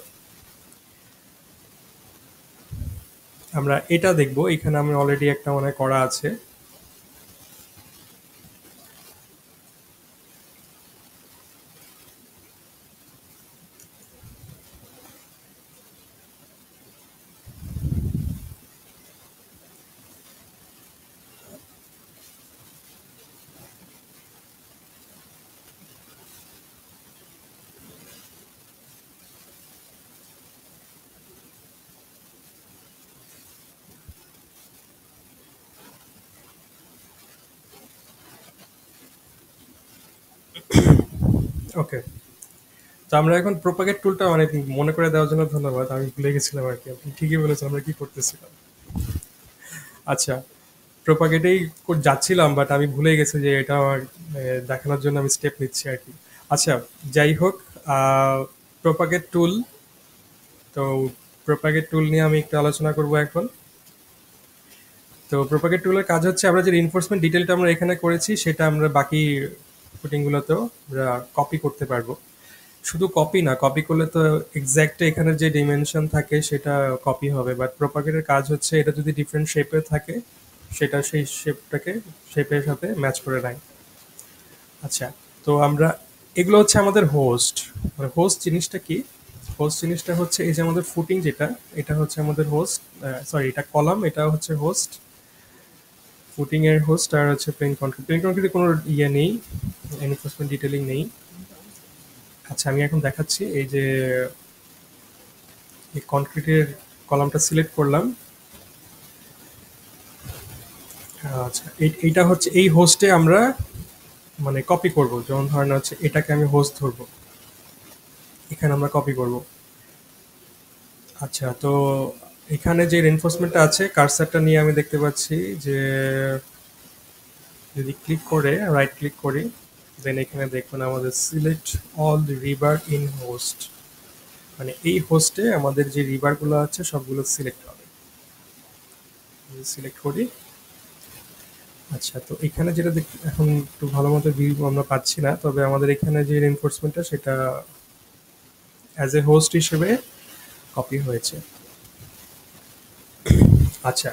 আমরা এটা দেখব। এখানে আমি অলরেডি একটা মনে হয় করা আছে। ওকে। তো আমরা এখন প্রোপাগেট টুলটা অনেক মনে করে দেওয়ার জন্য ধন্যবাদ। আমি ভুলে গেছিলাম আর কি। আপনি ঠিকই বলেছেন আমরা কি করতেছিলাম। আচ্ছা, প্রোপাগেটেই যাচ্ছিলাম, বাট আমি ভুলে গেছি যে এটা আমার দেখানোর জন্য আমি স্টেপ নিচ্ছি আর কি। আচ্ছা, যাই হোক, প্রোপাগেট টুল। তো প্রোপাগেট টুল নিয়ে আমি একটু আলোচনা করব এখন। তো প্রোপাগেট টুলের কাজ হচ্ছে আমরা যে রিইনফোর্সমেন্ট ডিটেলটা আমরা এখানে করেছি সেটা আমরা বাকি ফুটিংগুলোতেও আমরা কপি করতে পারবো। শুধু কপি না, কপি করলে তো এক্স্যাক্ট এখানে যে ডিমেনশন থাকে সেটা কপি হবে, বাট প্রোপাগেটের কাজ হচ্ছে এটা যদি ডিফারেন্ট শেপে থাকে সেটা সেই শেপটাকে শেপের সাথে ম্যাচ করে নেয়। আচ্ছা, তো আমরা এগুলো হচ্ছে আমাদের হোস্ট। মানে হোস্ট জিনিসটা কি? হোস্ট জিনিসটা হচ্ছে এই যে আমাদের ফুটিং যেটা, এটা হচ্ছে আমাদের হোস্ট। সরি, এটা কলাম, এটা হচ্ছে হোস্ট। ফুটিং এর হোস্ট আর হচ্ছে প্লেন কনক্রিট। প্লেন কনক্রিটে কোনো ইয়ে নেই, এনফোর্সমেন্ট ডিটেলিং নেই। আচ্ছা, আমি এখন দেখাচ্ছি। এই যে এই কনক্রিটের কলামটা সিলেক্ট করলাম। আচ্ছা, এইটা হচ্ছে এই হোস্টে আমরা মানে কপি করব। যেমন ধরেন হচ্ছে এটাকে আমি হোস্ট ধরবো, এখানে আমরা কপি করব। আচ্ছা, তো এখানে যে রেনফোর্সমেন্টটা আছে, কার্সারটা নিয়ে আমি দেখতে পাচ্ছি যে যদি ক্লিক করে রাইট ক্লিক করি, দেন এখানে দেখুন আমাদের select all river in host. মানে এই হোস্টে আমাদের যে রিভারগুলো আছে সবগুলো সিলেক্ট হবে। সিলেক্ট করি। আচ্ছা, তো এখানে যেটা এখন একটু ভালো মতো ভিউ আমরা পাচ্ছি না, তবে আমাদের এখানে যে রেনফোর্সমেন্টটা সেটা অ্যাজ এ হোস্ট হিসেবে কপি হয়েছে। আচ্ছা,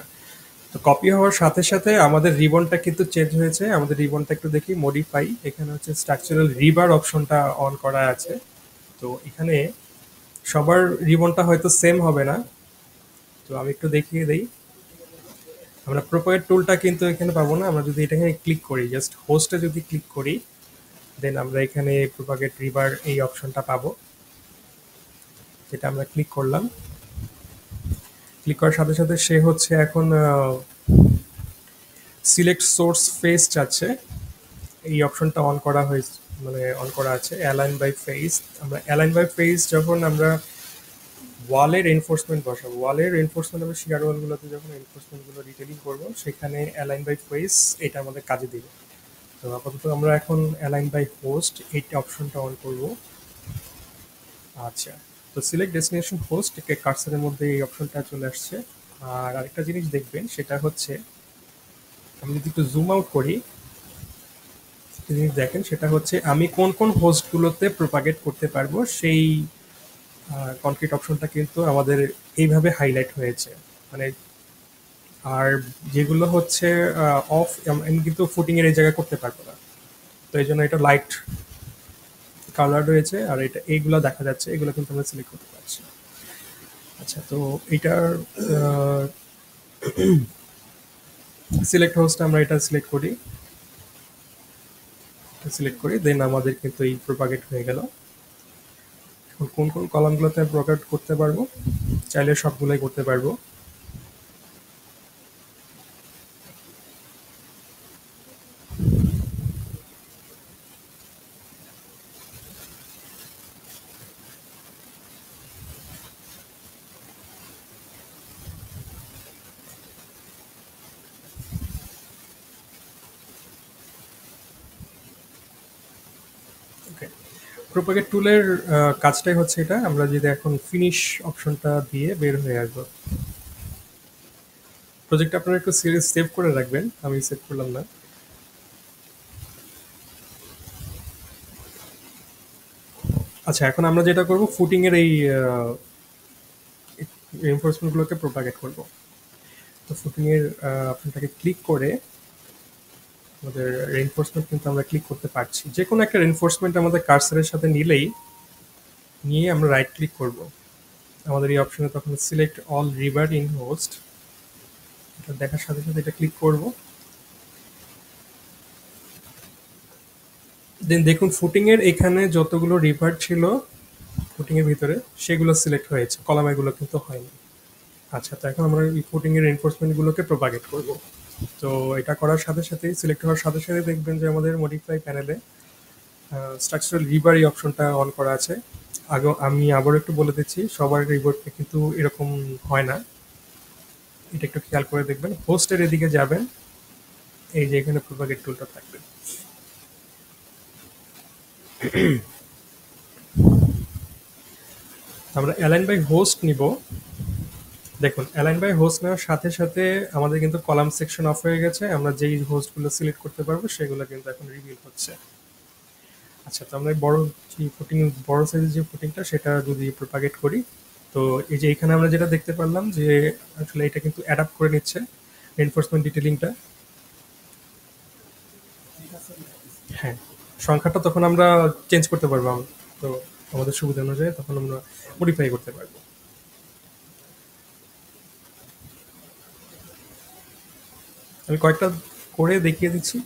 তো কপি হওয়ার সাথে সাথে আমাদের রিবনটা কিন্তু চেঞ্জ হয়েছে। আমাদের রিবনটা একটু দেখি, মডিফাই। এখানে হচ্ছে স্ট্রাকচারাল রিবার অপশনটা অন করা আছে। তো এখানে সবার রিবনটা হয়তো সেম হবে না। তো আমি একটু দেখিয়ে দেই। আমরা প্রোপাগেট টুলটা কিন্তু এখানে পাবো না। আমরা যদি এটাকে ক্লিক করি, জাস্ট হোস্টে যদি ক্লিক করি, দেন আমরা এখানে প্রোপাগেট রিভার এই অপশনটা পাবো, যেটা আমরা ক্লিক করলাম। ক্লিক করার সাথে সাথে সে হচ্ছে এখন সিলেক্ট সোর্স ফেস চাচ্ছে। এই অপশনটা অন করা হয়েছে, মানে অন করা আছে। Align by face. আমরা অ্যালাইন বাই ফেস যখন আমরা ওয়ালের এনফোর্সমেন্ট বসাবো, ওয়ালের এনফোর্সমেন্ট আমরা শিয়ার ওয়ালগুলোতে যখন এনফোর্সমেন্টগুলো ডিটেলিং করবো, সেখানে অ্যালাইন বাই ফেস এটা আমাদের কাজে দিবে। তো আপাতত আমরা এখন অ্যালাইন বাই হোস্ট এইটা অপশনটা অন করব। আচ্ছা, তো সিলেক্ট ডেস্টিনেশন হোস্ট কার্সারের মধ্যে এই অপশনটা চলে আসছে। আর আরেকটা জিনিস দেখবেন সেটা হচ্ছে আমি যদি একটু জুম আউট করি, একটা জিনিস দেখেন সেটা হচ্ছে আমি কোন কোন হোস্টগুলোতে প্রোপাগেট করতে পারবো সেই কনক্রিট অপশনটা কিন্তু আমাদের এইভাবে হাইলাইট হয়েছে। মানে আর যেগুলো হচ্ছে অফ, আমি কিন্তু ফুটিং এর এই জায়গায় করতে পারবো না। তো এই জন্য এটা লাইট কালার রয়েছে, আর এটা এইগুলো দেখা যাচ্ছে, এগুলো কিন্তু আমরা সিলেক্ট করতে পারছি। আচ্ছা, তো এটার সিলেক্ট হোস্ট আমরা এটা সিলেক্ট করি, সিলেক্ট করি, দেন আমাদের কিন্তু এই প্রোপাগেট হয়ে গেল। এখন কোন কোন কলামগুলোতে প্রোপাগেট করতে পারবো? চাইলে সবগুলোই করতে পারবো। প্রোপাগেট টুলের কাজটাই হচ্ছে এটা। আমরা যদি এখন ফিনিশ অপশনটা দিয়ে বের হয়ে আসবো, প্রজেক্ট আপনারা একটু সিরিজ সেভ করে রাখবেন, আমি সেভ করলাম না। আচ্ছা, এখন আমরা যেটা করব, ফুটিং এর এই রেইনফোর্সমেন্ট গুলোকে প্রোপাগেট করব। তো ফুটিং এর অপশনটাকে ক্লিক করে আমাদের রেইনফোর্সমেন্ট কিন্তু আমরা ক্লিক করতে পারছি। যে কোনো একটা রেইনফোর্সমেন্ট আমাদের কার্সারের সাথে নিলেই, নিয়ে আমরা রাইট ক্লিক করব। আমাদের এই অপশনে তখন select all river in host, এটা দেখার সাথে সাথে এটা ক্লিক করব। দেন দেখুন ফুটিং এর এখানে যতগুলো রিভার ছিল ফুটিং এর ভিতরে, সেগুলো সিলেক্ট হয়েছে, কলাম এগুলো কিন্তু হয়নি। আচ্ছা, তো এখন আমরা এই ফুটিং এর রেইনফোর্সমেন্ট গুলোকে প্রপাগেট করব। তো এটা করার সাথে সাথে, সিলেক্ট হওয়ার সাথে সাথে দেখবেন যে আমাদের মডিফাই প্যানেলে স্ট্রাকচারাল রিভার এই অপশনটা অন করা আছে। আগে আমি আবারও একটু বলে দিচ্ছি, সবার রিভারটা কিন্তু এরকম হয় না, এটা একটু খেয়াল করে দেখবেন। হোস্টের এদিকে যাবেন, এই যে এখানে প্রপাগেট টুলটা থাকবে। আমরা অ্যালাইন বাই হোস্ট নিব। দেখুন অ্যালাইন বাই হোস্ট নেওয়ার সাথে সাথে আমাদের কিন্তু কলাম সেকশন অফ হয়ে গেছে। আমরা যেই হোস্টগুলো সিলেক্ট করতে পারবো সেগুলো কিন্তু এখন রিভিল হচ্ছে। আচ্ছা, তো আমরা এই বড় যে ফুটিং, বড় সাইজের যে ফুটিংটা সেটা যদি প্রপাগেট করি, তো এই যে এখানে আমরা যেটা দেখতে পারলাম যে আসলে এটা কিন্তু অ্যাডাপ্ট করে নিচ্ছে রেইনফোর্সমেন্ট ডিটেলিংটা। হ্যাঁ, সংখ্যাটা তখন আমরা চেঞ্জ করতে পারবো। তো আমাদের সুবিধা অনুযায়ী তখন আমরা মডিফাই করতে পারবো। আমি কয়েকটা করে দেখিয়ে দিচ্ছি।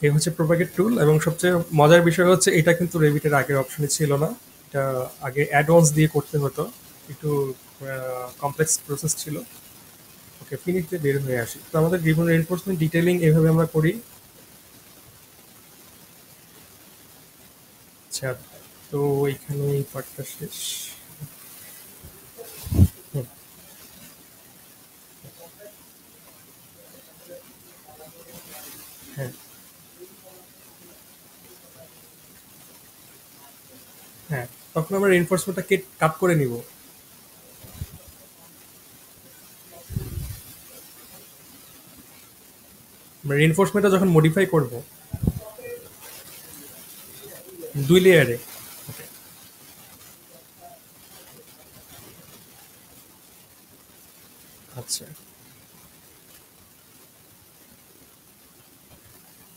এই হচ্ছে প্রোপাগেট টুল, এবং সবচেয়ে মজার বিষয় হচ্ছে এটা কিন্তু রেভিটের আগের অপশনে ছিল না। এটা আগে অ্যাডভান্স দিয়ে করতে হতো, একটু কমপ্লেক্স প্রসেস ছিল। ওকে, ফিনিশ দিয়ে বের হয়ে আসি। তো আমাদের রিবন রেইনফোর্সমেন্ট ডিটেইলিং এভাবে আমরা করি। আচ্ছা, তো এখানে এই পার্টটা শেষ। হুম, হ্যাঁ, হ্যাঁ, তখন আমরা রেইনফোর্সমেন্টটা কাট করে নিব। আমরা রেইনফোর্সমেন্টটা যখন মডিফাই করব 2 লেয়ারে। ওকে, আচ্ছা,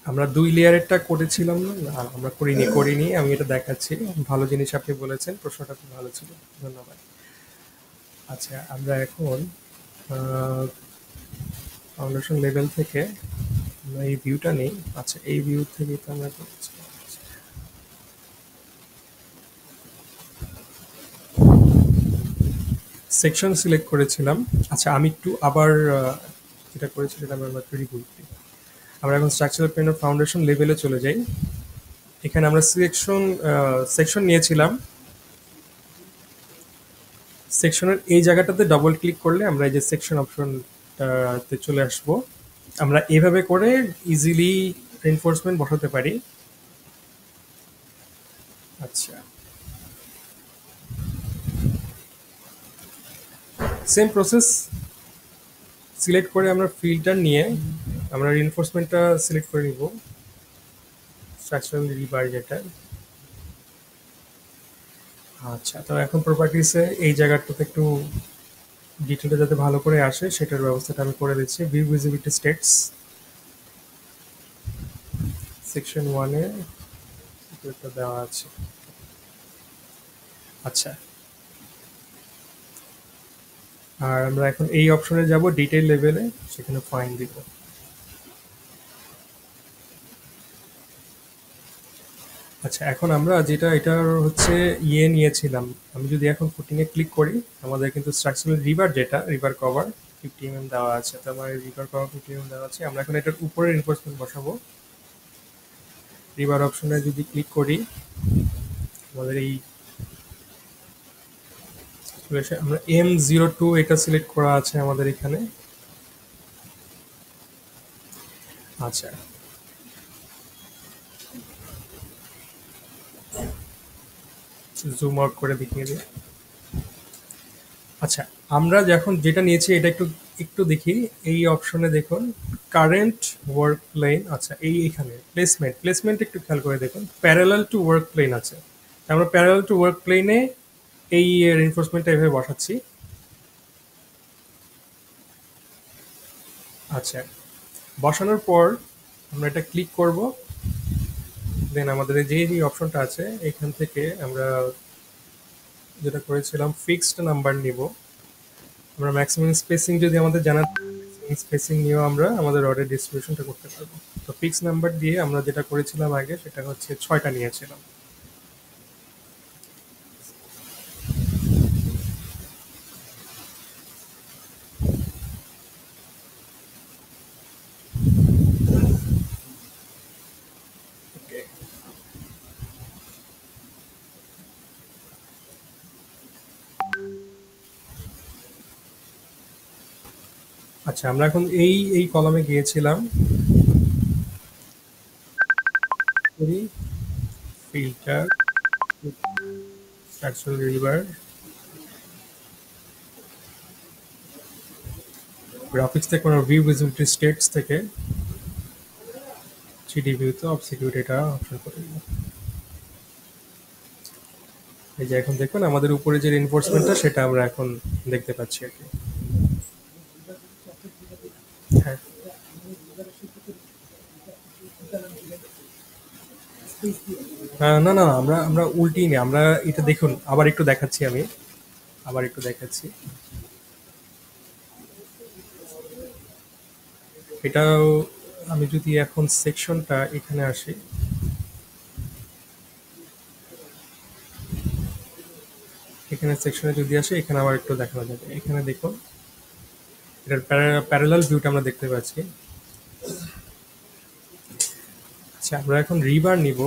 আমরা 2 লেয়ারেরটা করেছিলাম না? না, আমরা করিনি। আমি এটা দেখাচ্ছি। ভালো জিনিস আপনি বলেছেন, প্রশ্নটা খুব ভালো ছিল। ধন্যবাদ। আচ্ছা, আমরা এখন ফাউন্ডেশন লেভেল থেকে আমরা এই ভিউটা নেই। আচ্ছা, এই ভিউ থেকে তো আমরা করছি। সেকশন সিলেক্ট করেছিলাম। আচ্ছা, আমি একটু আবার যেটা করেছি সেটা আমরা একটু রিভিউ করি। আমরা এখন স্ট্রাকচারাল প্লেনের ফাউন্ডেশন লেভেলে চলে যাই। এখানে আমরা সেকশন নিয়েছিলাম। সেকশনের এই জায়গাটাতে ডবল ক্লিক করলে আমরা এই যে সেকশন অপশনটাতে চলে আসব। আমরা এভাবে করে ইজিলি রেইনফোর্সমেন্ট বসাতে পারি। আচ্ছা, সেম প্রসেস। সিলেক্ট করে আমরা ফিল্টার নিয়ে আমরা রিইনফোর্সমেন্টটা সিলেক্ট করে নিব, স্ট্রাকচারাল রিবার যেটা। আচ্ছা, তো এখন প্রপার্টিসে এই জায়গাটাতে একটু ডিটেলটা যাতে ভালো করে আসে সেটার ব্যবস্থাটা আমি করে দিচ্ছি। ভিউ ভিজিবিলিটি স্টেটস সেকশন 1-এ এটা দেওয়া আছে। আচ্ছা, আর আমরা এখন এই অপশনে যাব ডিটেইল লেভেলে, সেখানে ফাইন দিব। আচ্ছা, এখন আমরা যেটা এটার হচ্ছে নিয়েছিলাম, আমি যদি এখন ফুটিং এ ক্লিক করি, আমাদের কিন্তু স্ট্রাকচারাল রিভার যেটা রিভার কভার 50 mm দেওয়া আছে। তো আমার রিভার কভার 50 mm দেওয়া আছে। আমরা এখন এটার উপরে রিইনফোর্সমেন্ট বসাবো। রিভার অপশনে যদি ক্লিক করি, আমাদের এই আমরা M02 এটা সিলেক্ট করা আছে আমাদের এখানে। আচ্ছা, জুম আউট করে দেখিয়ে দিই। আচ্ছা, আমরা যখন যেটা নিয়েছি এটা একটু একটু দেখি। এই অপশনে দেখুন কারেন্ট ওয়ার্ক প্লেন। আচ্ছা, এইখানে প্লেসমেন্ট একটু খেয়াল করে দেখুন, প্যারালাল টু ওয়ার্ক প্লেন আছে। আমরা প্যারালাল টু ওয়ার্ক প্লেনে এই রিনফোর্সমেন্টটা এভাবে বসাচ্ছি। আচ্ছা, বসানোর পর আমরা এটা ক্লিক করব। দেন আমাদের যে অপশনটা আছে এখান থেকে আমরা যেটা করেছিলাম ফিক্সড নাম্বার নিব। আমরা ম্যাক্সিমাম স্পেসিং যদি আমাদের জানা স্পেসিং নিয়েও আমরা আমাদের রডের ডিস্ট্রিবিউশনটা করতে পারবো। তো ফিক্স নাম্বার দিয়ে আমরা যেটা করেছিলাম আগে সেটা হচ্ছে 6টা নিয়েছিলাম। Okay. আচ্ছা, আমরা এখন এই কলামে গিয়েছিলাম, ফিল্টার, স্ট্রাকচারাল রিভার, গ্রাফিক্স থেকে আমরা ভিউ ভিজিবিলিটি স্টেটস থেকে থ্রিডি ভিউতে অবসিকিউট এটা অপশন করে দিলাম। এই যে এখন দেখুন আমাদের উপরে যে রিনফোর্সমেন্টটা সেটা আমরা এখন দেখতে পাচ্ছি আর কি। হ্যাঁ, না না, আমরা আমরা উল্টিয়ে নিই। আমরা এটা দেখুন আবার একটু দেখাচ্ছি আমি, আবার একটু দেখাচ্ছি। এটাও আমি যদি এখন সেকশনটা এখানে আসি, এখানে সেকশনে যদি আসি এখানে আবার একটু দেখানো যাবে। এখানে দেখুন এটার প্যারালাল ভিউটা আমরা দেখতে পাচ্ছি। আচ্ছা, আমরা এখন রিবার নিব।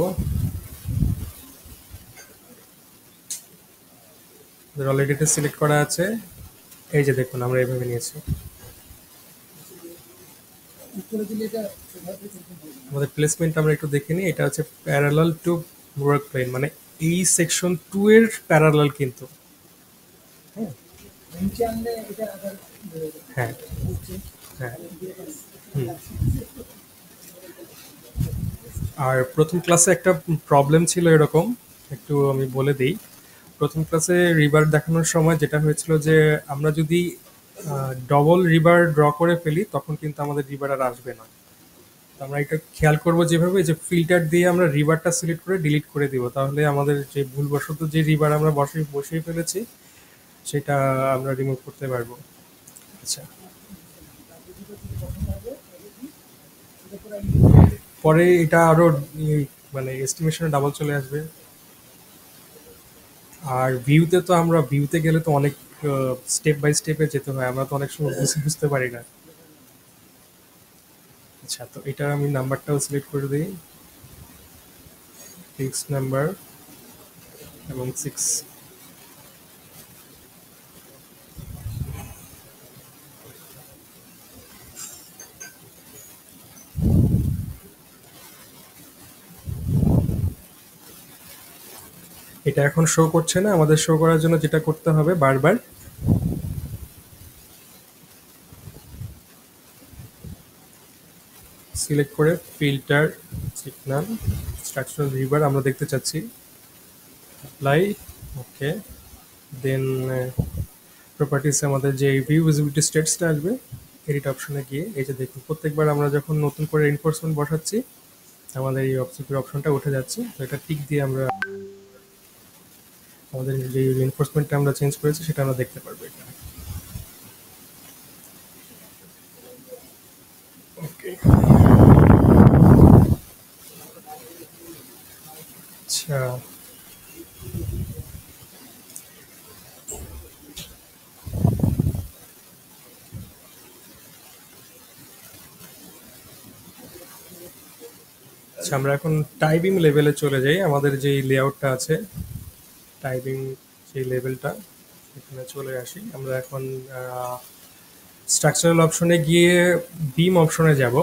অলরেডি এটা সিলেক্ট করা আছে। এই যে দেখুন আমরা এইভাবে নিয়েছি। আমাদের প্লেসমেন্ট আমরা একটু দেখে নিই। এটা হচ্ছে প্যারালাল টু ওয়ার্ক প্লেন, মানে এই সেকশন 2 এর প্যারালাল কিন্তু। হ্যাঁ, হ্যাঁ, হ্যাঁ। হুম। আর প্রথম ক্লাসে একটা প্রবলেম ছিল এরকম, একটু আমি বলে দিই। প্রথম ক্লাসে রিভার দেখানোর সময় যেটা হয়েছিল যে আমরা যদি ডবল রিভার ড্র করে ফেলি তখন কিন্তু আমাদের রিভার আর আসবে না। তো আমরা এটা খেয়াল করব যেভাবে যে ফিল্টার দিয়ে আমরা রিভারটা সিলেক্ট করে ডিলিট করে দিব, তাহলে আমাদের যে ভুলবশত যে রিভার আমরা বসিয়ে ফেলেছি সেটা আমরা রিমুভ করতে পারবো। আচ্ছা, পরে এটা আরো মানে এস্টিমেশনে ডাবল চলে আসবে। আর ভিউতে তো আমরা ভিউতে গেলে তো অনেক স্টেপ বাই স্টেপে যেতে হয়, আমরা তো অনেক সময় বুঝতে পারি না। আচ্ছা, তো এটা আমি নাম্বারটাও সিলেক্ট করে দিই, ফিক্স নাম্বার এবং 6। এটা এখন শো করছে না। আমাদের শো করার জন্য যেটা করতে হবে বারবার সিলেক্ট করে ফিল্টার, সিগন্যাল, স্ট্রাকচারাল রিভার আমরা দেখতে চাচ্ছি, অ্যাপ্লাই, ওকে। দেন প্রপার্টিস আমাদের যে ভিউ ভিজিবিলিটি স্টেটসটা আসবে, এডিট অপশনে গিয়ে এই যে দেখুন প্রত্যেকবার আমরা যখন নতুন করে এনফোর্সমেন্ট বসাচ্ছি আমাদের এই অবজেক্টিভ অপশনটা উঠে যাচ্ছে। তো এটা টিক দিয়ে আমরা আমাদের যে এনফোর্সমেন্টটা আমরা চেঞ্জ করেছি সেটা আমরা দেখতে পারবো এখানে। ওকে, আচ্ছা। আচ্ছা, আমরা এখন টাইপিং লেভেলে চলে যাই। আমাদের যে লেআউটটা আছে টাইপিং সেই লেভেলটা এখানে চলে আসি। আমরা এখন স্ট্রাকচারাল অপশনে গিয়ে বিম অপশনে যাব।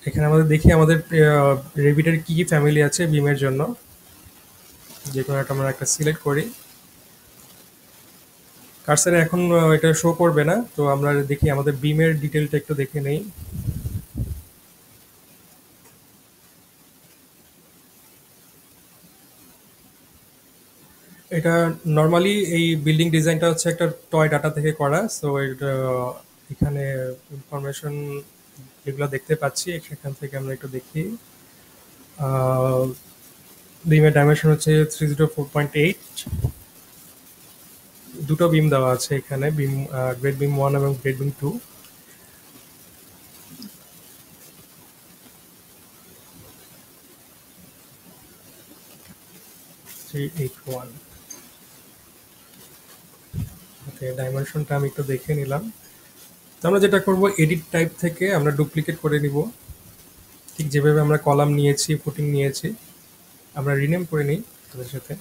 এখানে আমাদের দেখি আমাদের রেভিটের কি কি ফ্যামিলি আছে বিমের জন্য। যে কোনো একটা আমরা একটা সিলেক্ট করি। কার্সারে এখন এটা শো করবে না, তো আমরা দেখি আমাদের বিমের ডিটেলটা একটু দেখে নেই। এটা নর্মালি এই বিল্ডিং ডিজাইনটা হচ্ছে একটা টয় ডাটা থেকে করা, সো এটা এখানে ইনফরমেশন যেগুলো দেখতে পাচ্ছি সেখান থেকে আমরা একটু দেখি। বিমের ডাইমেনশন হচ্ছে 304.8। দুটো বিম দেওয়া আছে এখানে, বিম গ্রেড বিম 1 এবং গ্রেড বিম 2। 381। ওকে, ডাইমেনশনটা আমি একটু দেখে নিলাম। তো আমরা যেটা করব, এডিট টাইপ থেকে আমরা ডুপ্লিকেট করে নিব। ঠিক যেভাবে আমরা কলাম নিয়েছি, ফুটিং নিয়েছি, আমরা রিনেম করে নিই তাদের সাথে।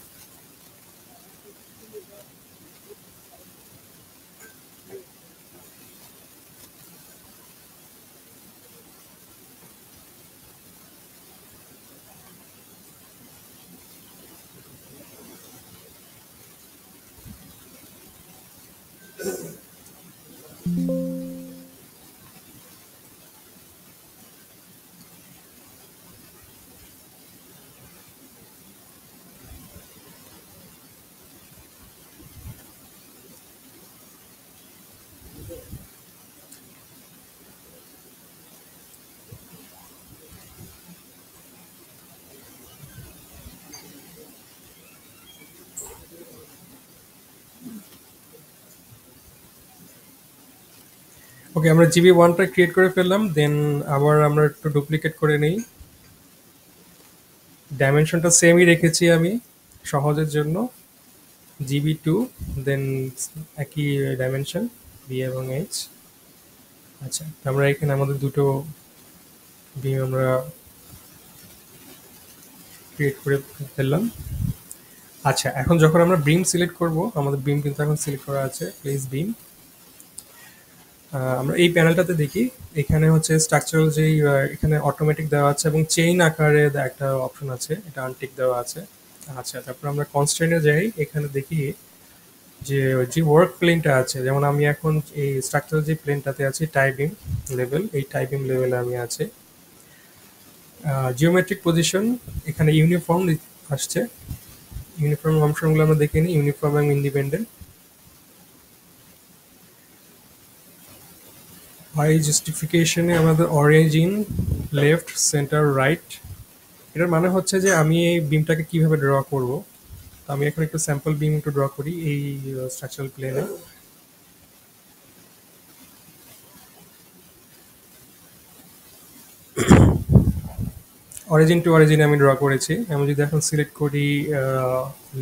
ওকে, আমরা জিবি ওয়ানটা ক্রিয়েট করে ফেললাম, দেন আবার আমরা একটু ডুপ্লিকেট করে নিই। ডাইমেনশনটা সেমই রেখেছি আমি সহজের জন্য। জিবি টু, দেন একই ডাইমেনশন, বি এবং এইচ। আচ্ছা, আমরা এখানে আমাদের দুটো বিম আমরা ক্রিয়েট করে ফেললাম। আচ্ছা, এখন যখন আমরা বিম সিলেক্ট করব, আমাদের বিম কিন্তু এখন সিলেক্ট করা আছে, প্লেস বিম। আমরা এই প্যানেলটাতে দেখি, এখানে হচ্ছে স্ট্রাকচারাল যেই এখানে অটোমেটিক দেওয়া আছে এবং চেইন আকারে একটা অপশন আছে, এটা আনটিক দেওয়া আছে। আচ্ছা, তারপর আমরা কনস্ট্রেন্টে যাই, এখানে দেখি যে যে ওয়ার্ক প্লেনটা আছে, যেমন আমি এখন এই স্ট্রাকচারাল যে প্লেনটাতে আছি টাই বিম লেভেল, এই টাই বিম লেভেলে আমি আছি। জিওমেট্রিক পজিশন এখানে ইউনিফর্ম আসছে। ইউনিফর্ম অপশনগুলো আমরা দেখে নিই, ইউনিফর্ম এবং ইন্ডিপেন্ডেন্ট। ওয়াই জাস্টিফিকেশনে আমাদের অরিজিন, লেফট, সেন্টার, রাইট। এটার মানে হচ্ছে যে আমি এই বিমটাকে কিভাবে ড্র করব। তো আমি এখন একটু স্যাম্পল বিম একটু ড্র করি এই স্ট্রাকচারাল প্লেনে। অরিজিন টু অরিজিন আমি ড্র করেছি। আমি যদি এখন সিলেক্ট করি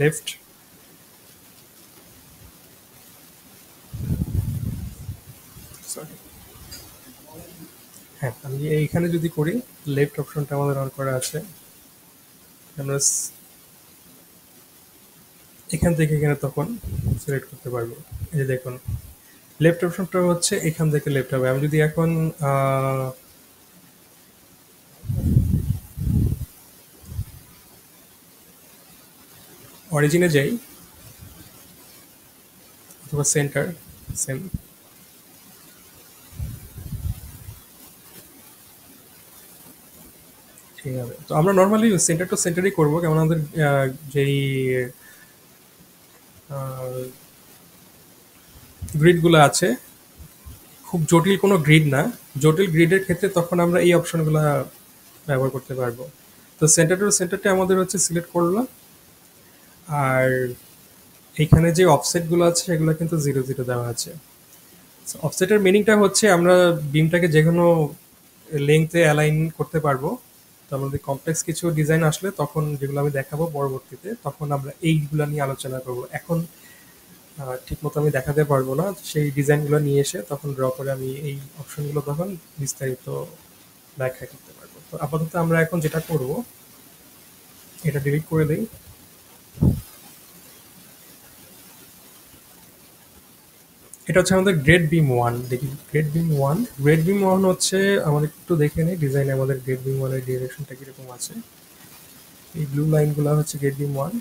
লেফট, সরি, হ্যাঁ, আমি এইখানে যদি করি, লেফট অপশনটা আমাদের অন করা আছে। আমরা এখান থেকে এখানে তখন সিলেক্ট করতে পারবো। এই যে দেখুন, লেফট অপশনটা হচ্ছে এখান থেকে লেফট হবে। আমি যদি এখন অরিজিনে যাই অথবা সেন্টার, সেম। ঠিক আছে, তো আমরা নর্মালি সেন্টার টু সেন্টারই করবো, কেমন আমাদের যেই গ্রিডগুলো আছে খুব জটিল কোনো গ্রিড না। জটিল গ্রিডের ক্ষেত্রে তখন আমরা এই অপশনগুলো ব্যবহার করতে পারবো। তো সেন্টার টু সেন্টারটা আমাদের হচ্ছে সিলেক্ট করলাম। আর এইখানে যে অফসেটগুলো আছে সেগুলো কিন্তু 0 0 দেওয়া আছে। অফসেটের মিনিংটা হচ্ছে আমরা বিমটাকে যে কোনো লেংথে অ্যালাইন করতে পারবো। তো আমাদের কমপ্লেক্স কিছু ডিজাইন আসলে তখন, যেগুলো আমি দেখাবো পরবর্তীতে, তখন আমরা এইগুলো নিয়ে আলোচনা করবো। এখন ঠিকমতো আমি দেখাতে পারবো না, সেই ডিজাইনগুলো নিয়ে এসে তখন ড্র করে আমি এই অপশনগুলো তখন বিস্তারিত ব্যাখ্যা করতে পারবো। তো আপাতত আমরা এখন যেটা করব, এটা ডিলিট করে দিই। এটা হচ্ছে আমাদের গ্রেড বিম ওয়ান। দেখি grade beam one, grade beam one হচ্ছে আমাদের একটু দেখে নেই ডিজাইনে আমাদের গ্রেড বিম ওয়ানের ডিরেকশনটা কিরকম আছে। এই ব্লু লাইনগুলো হচ্ছে গ্রেড বিম ওয়ান।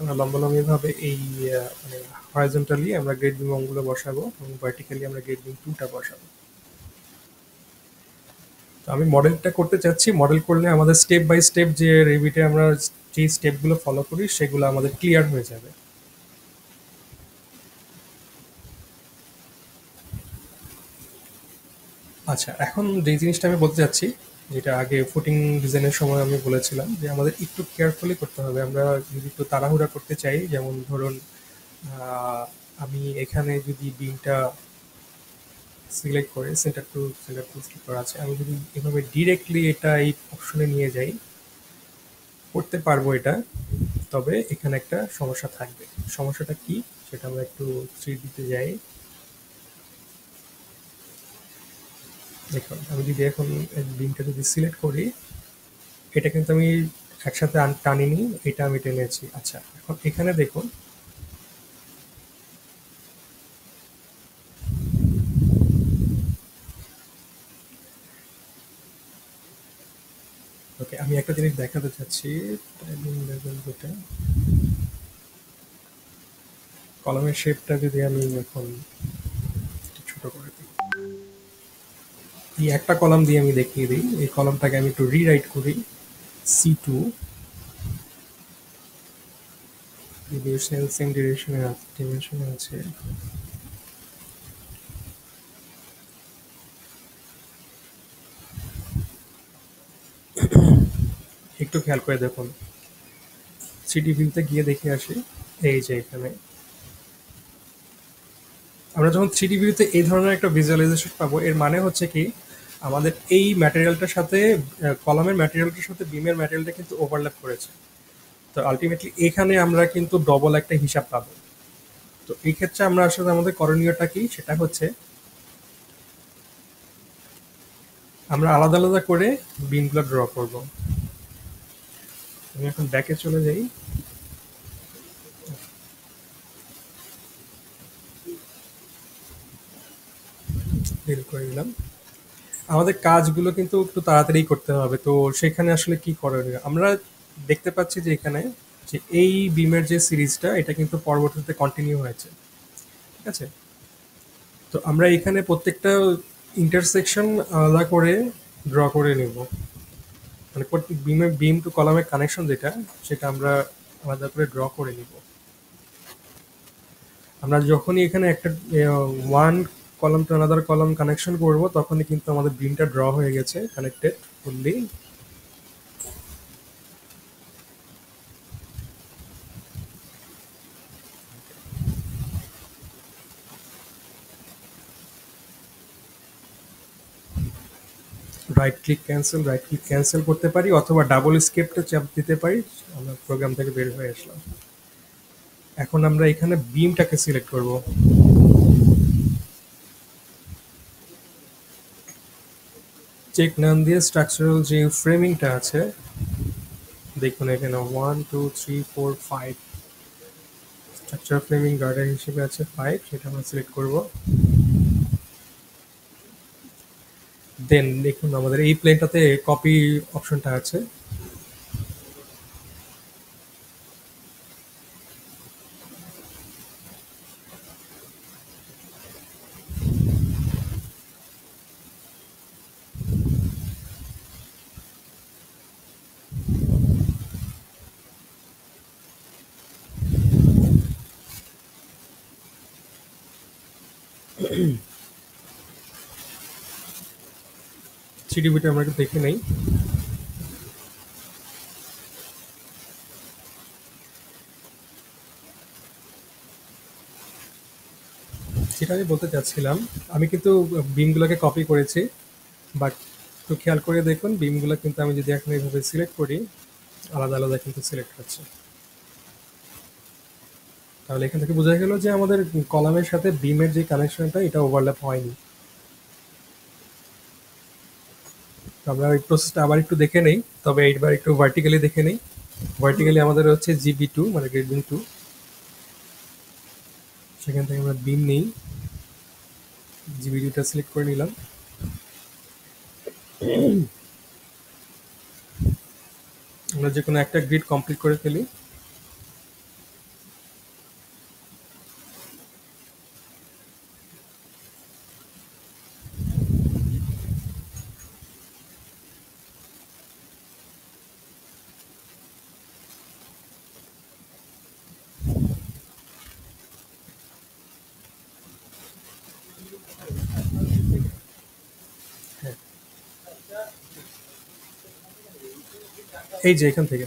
আমরা লম্বালম্বি ভাবে এই মানে হরাইজন্টালি আমরা গ্রেড বিম ওয়ান গুলো বসাবো এবং ভার্টিক্যালি আমরা গ্রেড বিম টুটা বসাবো। তো আমি মডেলটা করতে চাচ্ছি, মডেল করলে আমাদের স্টেপ বাই স্টেপ যে রেভিটে আমরা যে স্টেপগুলো ফলো করি সেগুলো আমাদের ক্লিয়ার হয়ে যাবে। আচ্ছা, এখন যে জিনিসটা আমি বলতে চাচ্ছি, যেটা আগে ফুটিং ডিজাইনের সময় আমি বলেছিলাম যে আমাদের একটু কেয়ারফুলি করতে হবে। আমরা যদি একটু তাড়াহুড়া করতে চাই, যেমন ধরুন আহ, আমি এখানে যদি বিমটা সিলেক্ট করে সেন্টার টু সিলেক্ট করা আছে, আমি যদি এভাবে ডিরেক্টলি এটা এই অপশনে নিয়ে যাই, করতে পারবো এটা। তবে এখানে একটা সমস্যা থাকবে। সমস্যাটা কি সেটা আমরা একটু থ্রি দিতে যাই। দেখুন আমি যদি এখন বিমটা যদি সিলেক্ট করি, এটা কিন্তু আমি একসাথে টানিনি, এটা আমি টেনেছি। আচ্ছা, এখন এখানে দেখুন ওকে, আমি একটা জিনিস দেখাতে চাচ্ছি। টাইমিং লেভেল যেটা, কলমের শেপটা যদি আমি এখন একটু ছোট করে দিই, এই একটা কলাম দিয়ে আমি দেখিয়ে দিই। এই কলামটাকে আমি একটু রিরাইট করি। সি টু, ডিভিশন সেম ডিরেকশনে আছে। একটু খেয়াল করে দেখুন, সিটি ভিউতে গিয়ে দেখে আসি। এই যে এখানে আমরা যখন থ্রিডি ভিউতে এই ধরনের একটা ভিজুয়ালাইজেশন পাবো, এর মানে হচ্ছে কি আমাদের এই ম্যাটেরিয়ালটার সাথে কলামের ম্যাটেরিয়ালটার সাথে বিমের ম্যাটেরিয়ালটা কিন্তু ওভারল্যাপ করেছে। তো আলটিমেটলি এখানে আমরা কিন্তু ডবল একটা হিসাব পাবো। তো এই ক্ষেত্রে আমরা আসলে আমাদের করণীয়টা কি, সেটা হচ্ছে আমরা আলাদা আলাদা করে বিমগুলো ড্র করব। আমি এখন ব্যাকে চলে যাই। ডিল করে দিলাম। আমাদের কাজগুলো কিন্তু একটু তাড়াতাড়ি করতে হবে, তো সেখানে আসলে কি করণীয় আমরা দেখতে পাচ্ছি যে এখানে যে এই বিমের যে সিরিজটা এটা কিন্তু পরবর্তীতে কন্টিনিউ হয়েছে। ঠিক আছে, তো আমরা এখানে প্রত্যেকটা ইন্টারসেকশন আলাদা করে ড্র করে নেব। মানে প্রত্যেক বিম টু কলামের কানেকশন যেটা, সেটা আমরা আলাদা করে ড্র করে নিব। আমরা যখনই এখানে একটা one column to another column connection করব, তখনই কিন্তু আমাদের বিমটা ড্র হয়ে গেছে connected fully. Right click cancel করতে পারি, অথবা ডাবল স্কেপটা চাপ দিতে পারি। আমরা প্রোগ্রাম থেকে বের হয়ে আসলাম। এখন আমরা এখানে বিমটাকে সিলেক্ট করব। চেক নাম দিয়ে স্ট্রাকচারাল যে ফ্রেমিংটা আছে, দেখুন এখানে 1 2 3 4 5 স্ট্রাকচার ফ্রেমিং গার্ডার হিসেবে আছে 5, সেটা আমরা সিলেক্ট করব। দেন দেখুন আমাদের এই প্লেনটাতে কপি অপশনটা আছে। সিডিবিটা আমরা একটু দেখে নেই। যেটা আমি বলতে চাচ্ছিলাম, আমি কিন্তু বিমগুলোকে কপি করেছি, বাট একটু খেয়াল করে দেখুন বিমগুলো কিন্তু আমি যদি এখন এইভাবে সিলেক্ট করি, আলাদা আলাদা কিন্তু সিলেক্ট হচ্ছে। তাহলে এখান থেকে বোঝা গেল যে আমাদের কলামের সাথে বিমের যে কানেকশনটা এটা ওভারল্যাপ হয়নি। তো আমরা এই প্রসেসটা আবার একটু দেখে নেই, তবে এইবার একটু ভার্টিক্যালি দেখে নেই। ভার্টিক্যালি আমাদের হচ্ছে জিবি টু, মানে গ্রেড বিম টু। সেখান থেকে আমরা বিম নেই। যে ভিডিওটা সিলেক্ট করে নিলাম। আমরা যে কোনো একটা গ্রিড কমপ্লিট করে ফেলি। হ্যাঁ, এই যে এখান থেকে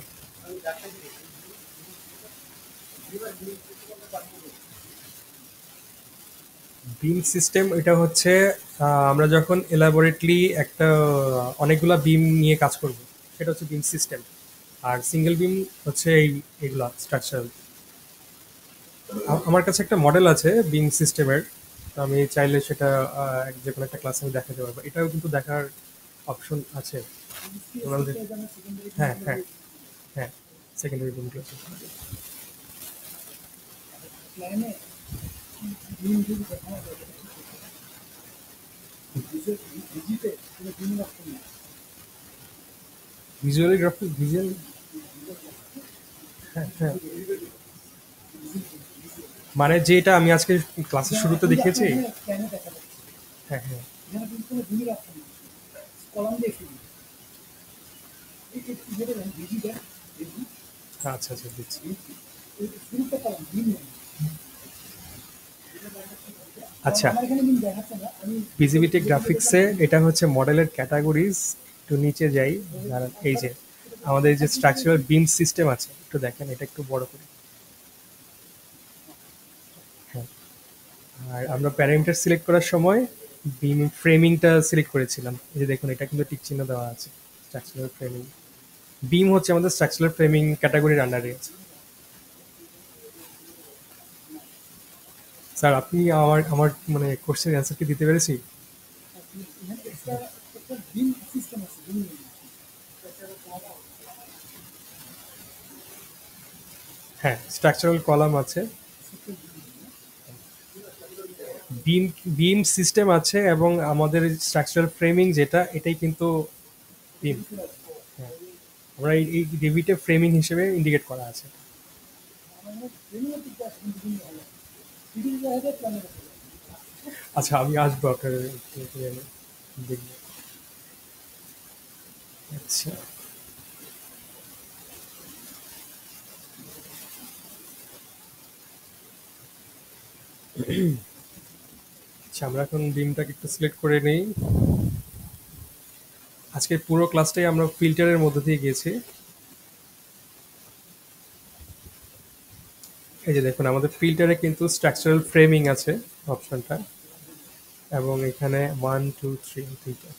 বিম সিস্টেম, এটা হচ্ছে আমরা যখন এলাবোরেটলি একটা অনেকগুলা বিম নিয়ে কাজ করব, সেটা হচ্ছে বিম সিস্টেম। আর সিঙ্গেল বিম হচ্ছে এইগুলা স্ট্রাকচারাল। আমার কাছে একটা মডেল আছে বিম সিস্টেমের, আমি চাইলে সেটা যে কোনো একটা ক্লাসে আমি দেখাতে পারবো। এটাও কিন্তু দেখার অপশন আছে আমাদের। হ্যাঁ, হ্যাঁ, হ্যাঁ, সেকেন্ডারি বিম ক্লাস। Visually graphic, visual. হ্যাঁ, হ্যাঁ, মানে যেটা আমি আজকে ক্লাসের শুরুতে দেখিয়েছি। হ্যাঁ, হ্যাঁ, আচ্ছা, আচ্ছা, দিচ্ছি। আচ্ছা, ভিজিবিলিটি গ্রাফিক্সে এটা হচ্ছে মডেলের ক্যাটাগরিজ। একটু নিচে যাই, দাঁড়ান, এই যে আমাদের এই যে স্ট্রাকচারাল বিম সিস্টেম আছে, একটু দেখেন, এটা একটু বড় করে। হ্যাঁ, আর আমরা প্যারামিটার সিলেক্ট করার সময় বিম ফ্রেমিংটা সিলেক্ট করেছিলাম। এই যে দেখুন, এটা কিন্তু টিক চিহ্ন দেওয়া আছে। স্ট্রাকচারাল ফ্রেমিং বিম হচ্ছে আমাদের স্ট্রাকচারাল ফ্রেমিং ক্যাটাগরির আন্ডারে আছে। স্যার, আপনি আমার আমার মানে কোশ্চেন অ্যান্সার কি দিতে পেরেছি? হ্যাঁ, স্ট্রাকচারাল কলাম আছে, বিম বিম সিস্টেম আছে, এবং আমাদের স্ট্রাকচারাল ফ্রেমিং যেটা, এটাই কিন্তু বিম। হ্যাঁ, আমরা এই ডেভিটে ফ্রেমিং হিসেবে ইন্ডিকেট করা আছে। আচ্ছা, আমি আসবো আপনার দেখবো। আচ্ছা, আচ্ছা, আমরা এখন বিমটাকে একটু সিলেক্ট করে নেই। আজকের পুরো ক্লাসটাই আমরা ফিল্টারের মধ্যে দিয়ে গিয়েছি। এই যে দেখুন, আমাদের ফিল্টারে কিন্তু স্ট্রাকচারাল ফ্রেমিং আছে অপশনটা, এবং এখানে 1 2 3 তিনটা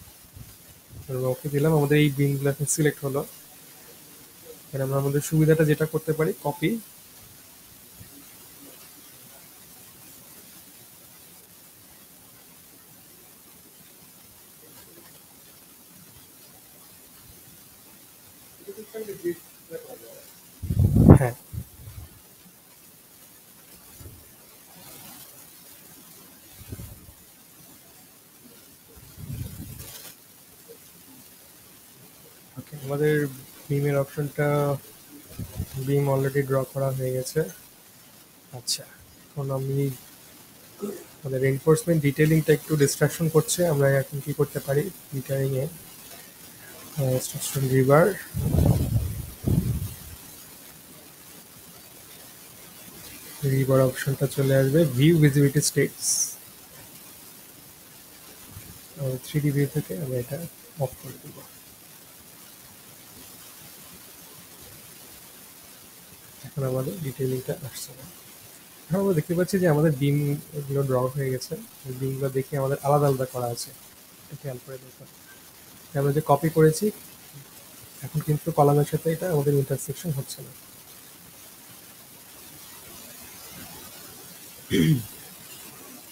ওকে দিলাম। আমাদের এই বিনগুলো এখন সিলেক্ট হলো। এখানে আমরা আমাদের সুবিধাটা যেটা করতে পারি, কপি। হ্যাঁ, ওকে, আমাদের বিমের অপশনটা, বিম অলরেডি ড্র করা হয়ে গেছে। আচ্ছা, এখন আমি আমাদের এনফোর্সমেন্ট ডিটেলিংটা একটু ডিস্ট্রাকশন করছে। আমরা এখন কি করতে পারি, ফিল্টারিংয়ে স্ট্রাকচারাল রিভার, রিভার অপশনটা চলে আসবে। ভিউ ভিজিবিলিটি স্টেটস, আমাদের 3D ভিউ থেকে আমরা এটা অফ করে দেবো। এখন আমাদের ডিটেইলিংটা আসছে না। এখন আমরা দেখতে পাচ্ছি যে আমাদের বিম এগুলো ড্র হয়ে গেছে। বিমগুলো দেখে আমাদের আলাদা আলাদা করা আছে, এটা খেয়াল করে দেখুন। আমরা যে কপি করেছি, এখন কিন্তু কলামের সাথে এটা আমাদের ইন্টারসেকশন হচ্ছে না।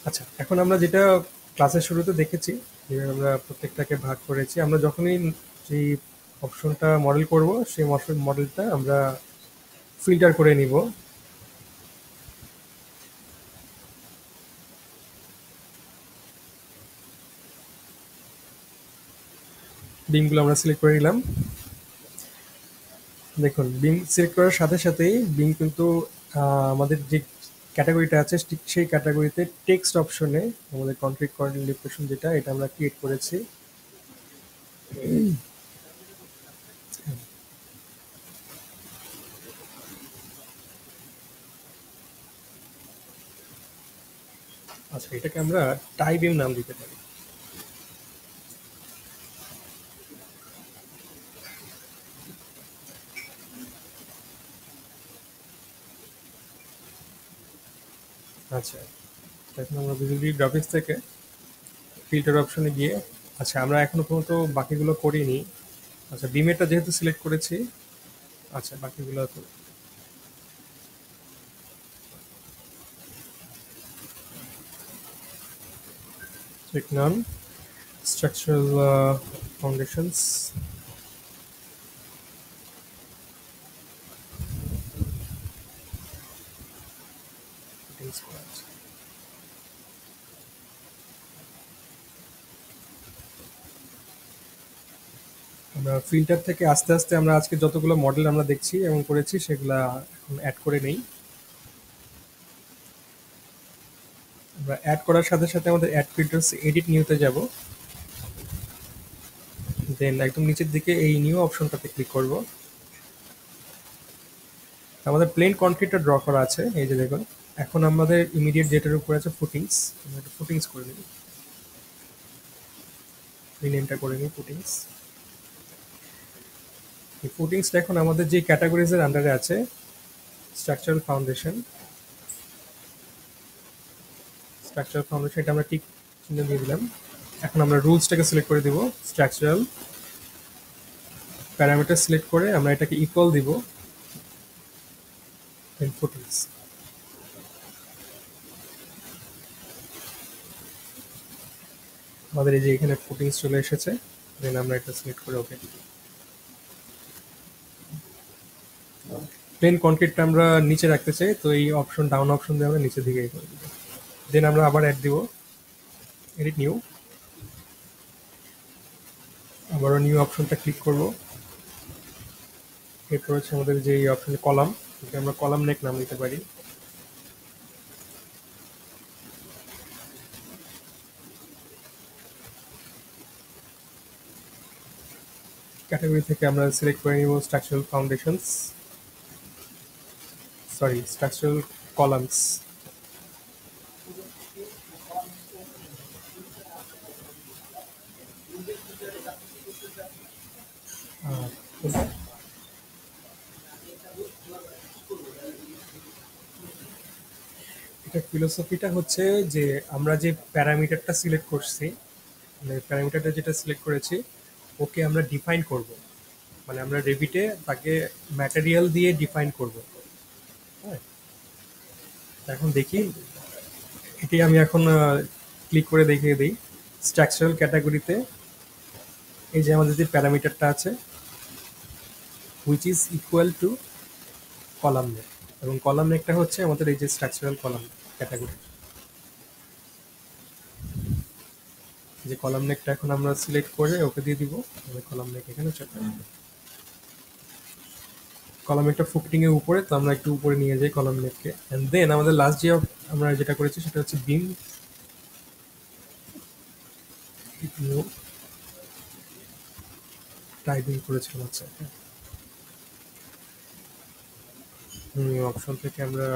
আচ্ছা, এখন আমরা যেটা ক্লাসের শুরুতে দেখেছি, যেভাবে আমরা প্রত্যেকটাকে ভাগ করেছি, আমরা যখনই যেই অপশনটা মডেল করব, সেই মডেলটা আমরা ফিল্টার করে নিব। বিমগুলো আমরা সিলেক্ট করে নিলাম। দেখুন বিম সিলেক্ট করার সাথে সাথেই বিম কিন্তু আমাদের যে ক্যাটাগরিটা আছে ঠিক সেই ক্যাটাগরিতে টেক্সট অপশনে আমাদের কনক্রিট কর্নার লোকেশন যেটা এটা আমরা ক্রিয়েট করেছি। আচ্ছা এটাকে আমরা টাই বিম নাম দিতে পারি। আচ্ছা এখন আমরা ভিজিবিলিটি গ্রাফিক্স থেকে ফিল্টার অপশনে গিয়ে আচ্ছা আমরা এখনো পর্যন্ত বাকিগুলো করিনি। আচ্ছা বিমেরটা যেহেতু সিলেক্ট করেছি, আচ্ছা বাকিগুলো তো check none, structural foundations, footing squares. আমরা ফিল্টার থেকে আস্তে আস্তে আমরা আজকে যতগুলো মডেল আমরা দেখছি এবং করেছি সেগুলা এখন অ্যাড করে নেই। আমরা অ্যাড করার সাথে সাথে আমাদের অ্যাড ফিল্টার্স এডিট নিউতে যাব, দেন একদম নিচের দিকে এই নিউ অপশনটাতে ক্লিক করব। আমাদের প্লেন কনক্রিটটা ড্র করা আছে এই যে দেখুন। এখন আমাদের ইমিডিয়েট যেটার উপর আছে ফুটিংস, আমরা একটা ফুটিংস করে নিই, রিনেমটা করে নিই ফুটিংস। এই ফুটিংসটা এখন আমাদের যে ক্যাটাগরিজের আন্ডারে আছে স্ট্রাকচারাল ফাউন্ডেশন, স্ট্রাকচারাল ফাউন্ডেশন এটা আমরা টিক চিহ্ন দিয়ে দিলাম। এখন আমরা রুলসটাকে সিলেক্ট করে দিব, স্ট্রাকচারাল প্যারামিটার সিলেক্ট করে আমরা এটাকে ইকুয়াল দিব দেন ফুটিংস। আমাদের এই যে এখানে ফুটিংস চলে এসেছে, দেন আমরা এটা সিলেক্ট করে ওকে দিব। প্লেন কনক্রিটটা আমরা নিচে রাখতে চাই, তো এই অপশন ডাউন অপশন দিয়ে আমরা নিচের দিকে করে দিব। দেন আমরা আবার অ্যাড দিব, এডিট নিউ, আবারও নিউ অপশনটা ক্লিক করব। এরপর হচ্ছে আমাদের যে এই অপশন কলাম, আমরা কলাম নেক নাম দিতে পারি। ক্যাটাগরি থেকে আমরা সিলেক্ট করে নিব structural foundations, sorry structural columns. এটা ফিলোসফিটা হচ্ছে যে আমরা যে প্যারামিটারটা সিলেক্ট করছি, মানে প্যারামিটারটা যেটা সিলেক্ট করেছি ওকে আমরা ডিফাইন করব, মানে আমরা রেভিটে তাকে ম্যাটেরিয়াল দিয়ে ডিফাইন করব। হ্যাঁ, এখন দেখি এটি আমি এখন ক্লিক করে দেখিয়ে দিই। স্ট্রাকচারাল ক্যাটাগরিতে এই যে আমাদের যে প্যারামিটারটা আছে which is equal to column neck, এবং কলাম নেকটা হচ্ছে আমাদের এই যে স্ট্রাকচারাল কলাম ক্যাটাগরি। যে কলাম নেকটা এখন আমরা সিলেক্ট করে ওকে দিয়ে দিব, কলাম নেক এখানে চলে আসবে। কলাম নেকটা ফুটিং এর উপরে, তো আমরা একটু উপরে নিয়ে যাই কলাম নেককে। এন্ড দেন আমাদের লাস্ট যে আমরা যেটা করেছি সেটা হচ্ছে বিম টাইপিং করেছিলাম। আচ্ছা অপশন থেকে আমরা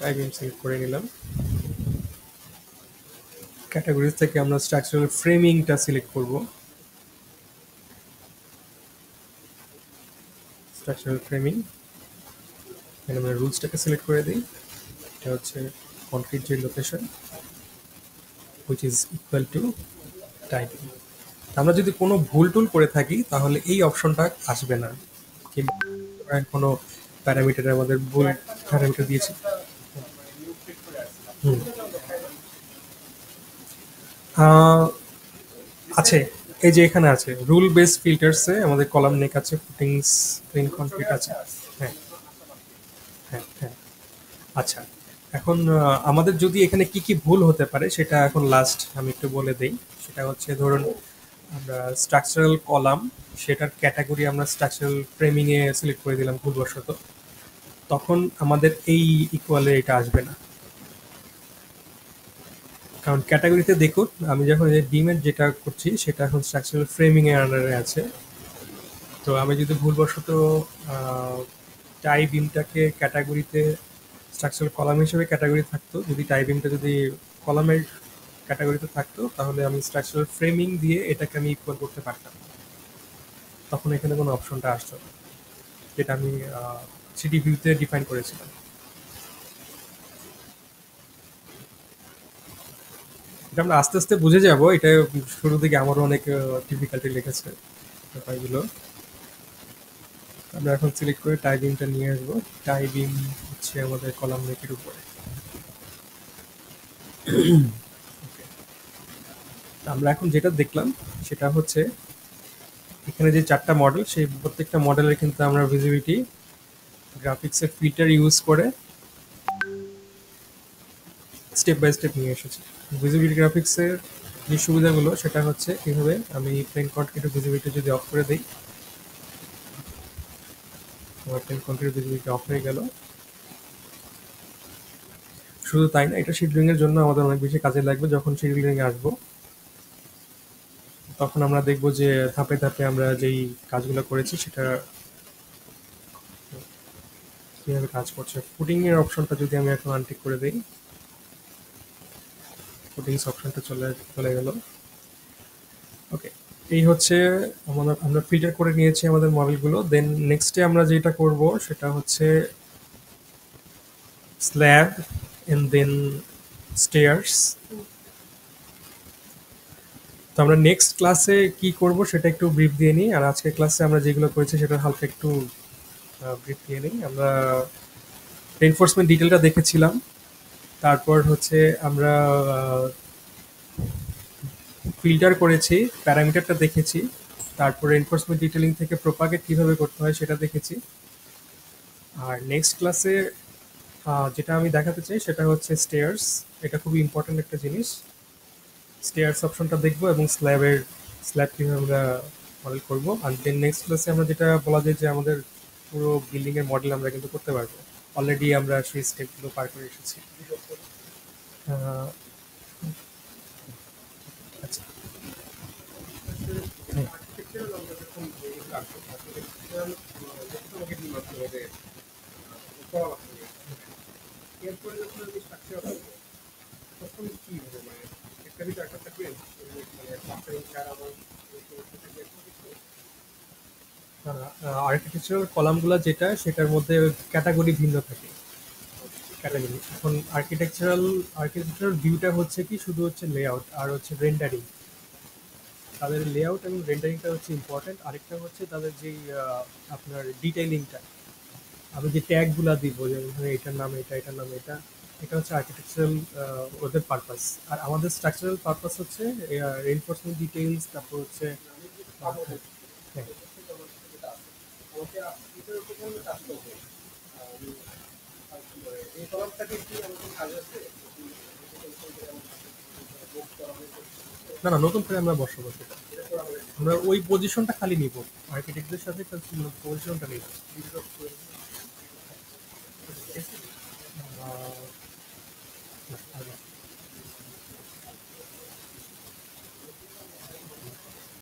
টাইপিং সিলেক্ট করে নিলাম। ক্যাটাগরিজ থেকে আমরা স্ট্রাকচারাল ফ্রেমিংটা সিলেক্ট করব, স্ট্রাকচারাল ফ্রেমিং। এখানে আমরা রুলসটাকে সিলেক্ট করে দিই, এটা হচ্ছে কনক্রিট যে location which is equal two typing. আমরা যদি কোনো ভুল টুল করে থাকি তাহলে এই অপশনটা আসবে না, কিন্তু কোনো প্যারামিটারে আমাদের ভুল প্যারামিটার দিয়েছি। হুম আহ, আছে, এই যে এখানে আছে রুল বেস ফিল্টার্সে আমাদের কলাম নেক আছে, ফুটিংস প্লেন কনক্রিট আছে। হ্যাঁ হ্যাঁ হ্যাঁ। আচ্ছা এখন আমাদের যদি এখানে কি কি ভুল হতে পারে সেটা এখন লাস্ট আমি একটু বলে দেই। সেটা হচ্ছে ধরুন আমরা স্ট্রাকচারাল কলাম সেটার ক্যাটাগরি আমরা স্ট্রাকচারাল ফ্রেমিং এ সিলেক্ট করে দিলাম ভুলবশত, তখন আমাদের এই ইকুয়ালে এটা আসবে না। কারণ ক্যাটাগরিতে দেখুন আমি যখন এই বিমের যেটা করছি সেটা এখন স্ট্রাকচারাল ফ্রেমিং এর আন্ডারে আছে। তো আমি যদি ভুলবশত টাই বিমটাকে ক্যাটাগরিতে স্ট্রাকচারাল কলাম হিসেবে ক্যাটাগরি থাকতো, যদি টাই বিমটা যদি কলামের ক্যাটাগরিতে থাকতো তাহলে আমি স্ট্রাকচারাল ফ্রেমিং দিয়ে এটাকে আমি ইকুয়াল করতে পারতাম। তখন এখানে কোনো অপশনটা আসতো না, যেটা আমি সিটি ভিউতে ডিফাইন করেছিলাম। এটা আমরা আস্তে আস্তে বুঝে যাব। এটা শুরু থেকে আমারও অনেক ডিফিকাল্টি লেগেছে ব্যাপারগুলো। আমরা এখন সিলেক্ট করে টাই বিমটা নিয়ে আসবো। টাই বিম হচ্ছে আমাদের কলাম রেকের উপরে। আমরা এখন যেটা দেখলাম সেটা হচ্ছে এখানে যে চারটা মডেল সেই প্রত্যেকটা মডেলের কিন্তু আমরা ভিজিবিলিটি গ্রাফিক্সের ফিল্টার ইউজ করে স্টেপ বাই স্টেপ নিয়ে এসেছি। ভিজিবিলিটি গ্রাফিক্সের যে সুবিধাগুলো সেটা হচ্ছে এইভাবে আমি প্লেন কন্ট্রিট ভিজিবিলিটি যদি অফ করে দিই, আমার প্লেন কন্ট্রিট ভিজিবিলিটি অফ হয়ে গেল। শুধু তাই না, এটা শিডিউলিং এর জন্য আমাদের অনেক বেশি কাজে লাগবে। যখন শিডিউলিং এ আসবো তখন আমরা দেখব যে ধাপে ধাপে আমরা যেই কাজগুলো করেছি সেটা কিভাবে কাজ করছে। ফুটিং এর অপশনটা যদি আমি এখন আনটিক করে দিই, ফুটিংস অপশনটা চলে চলে গেল। ওকে, এই হচ্ছে আমাদের, আমরা ফিল্টার করে নিয়েছি আমাদের মডেলগুলো। দেন নেক্সটে আমরা যেটা করব সেটা হচ্ছে স্ল্যাব এন্ড দেন স্টেয়ার্স। তো আমরা নেক্সট ক্লাসে কি করব সেটা একটু ব্রিফ দিয়ে নিই, আর আজকের ক্লাসে আমরা যেগুলো করেছি সেটা হালকা একটু ব্রিফ দিয়ে নিই। আমরা রেইনফোর্সমেন্ট ডিটেলটা দেখেছিলাম, তারপর হচ্ছে আমরা ফিল্টার করেছি, প্যারামিটারটা দেখেছি, তারপর রেইনফোর্সমেন্ট ডিটেলিং থেকে প্রোপাগেট কিভাবে করতে হয় সেটা দেখেছি। আর নেক্সট ক্লাসে যেটা আমি দেখাতে চাই সেটা হচ্ছে স্টেয়ার্স। এটা খুবই ইম্পর্টেন্ট একটা জিনিস। স্টেয়ার্স অপশনটা দেখবো এবং স্ল্যাব কিভাবে আমরা মডেল করব। আর দেন নেক্সট ক্লাসে আমরা যেটা বলা যায় যে আমাদের পুরো বিল্ডিং এর মডেল আমরা কিন্তু করতে পারবো। অলরেডি আমরা সেই স্টেপগুলো পার করে এসেছি। আহ, আচ্ছা, হ্যাঁ। আর্কিটেকচারাল কলামগুলো যেটা সেটার মধ্যে ক্যাটাগরি ভিন্ন থাকে। ক্যাটাগরি এখন আর্কিটেকচারাল ভিউটা হচ্ছে কি শুধু হচ্ছে লেআউট আর হচ্ছে রেন্ডারিং। তাদের লেআউট এবং রেন্ডারিংটা হচ্ছে ইম্পর্টেন্ট। আরেকটা হচ্ছে তাদের যেই আপনার ডিটেইলিংটা, আমি যে ট্যাগগুলা দিব যে এখানে এটার নাম এটা, এটার নাম এটা, এটা হচ্ছে আর্কিটেকচারাল ওদের পারপাস। আর আমাদের স্ট্রাকচারাল পারপাস হচ্ছে রেইনফোর্সমেন্ট ডিটেইলস, তারপর হচ্ছে হ্যাঁ। না না, নতুন করে আমরা বসাবো সেটা। আমরা ওই পজিশনটা খালি নিব, আর্কিটেক্টদের সাথে পজিশনটা নিব।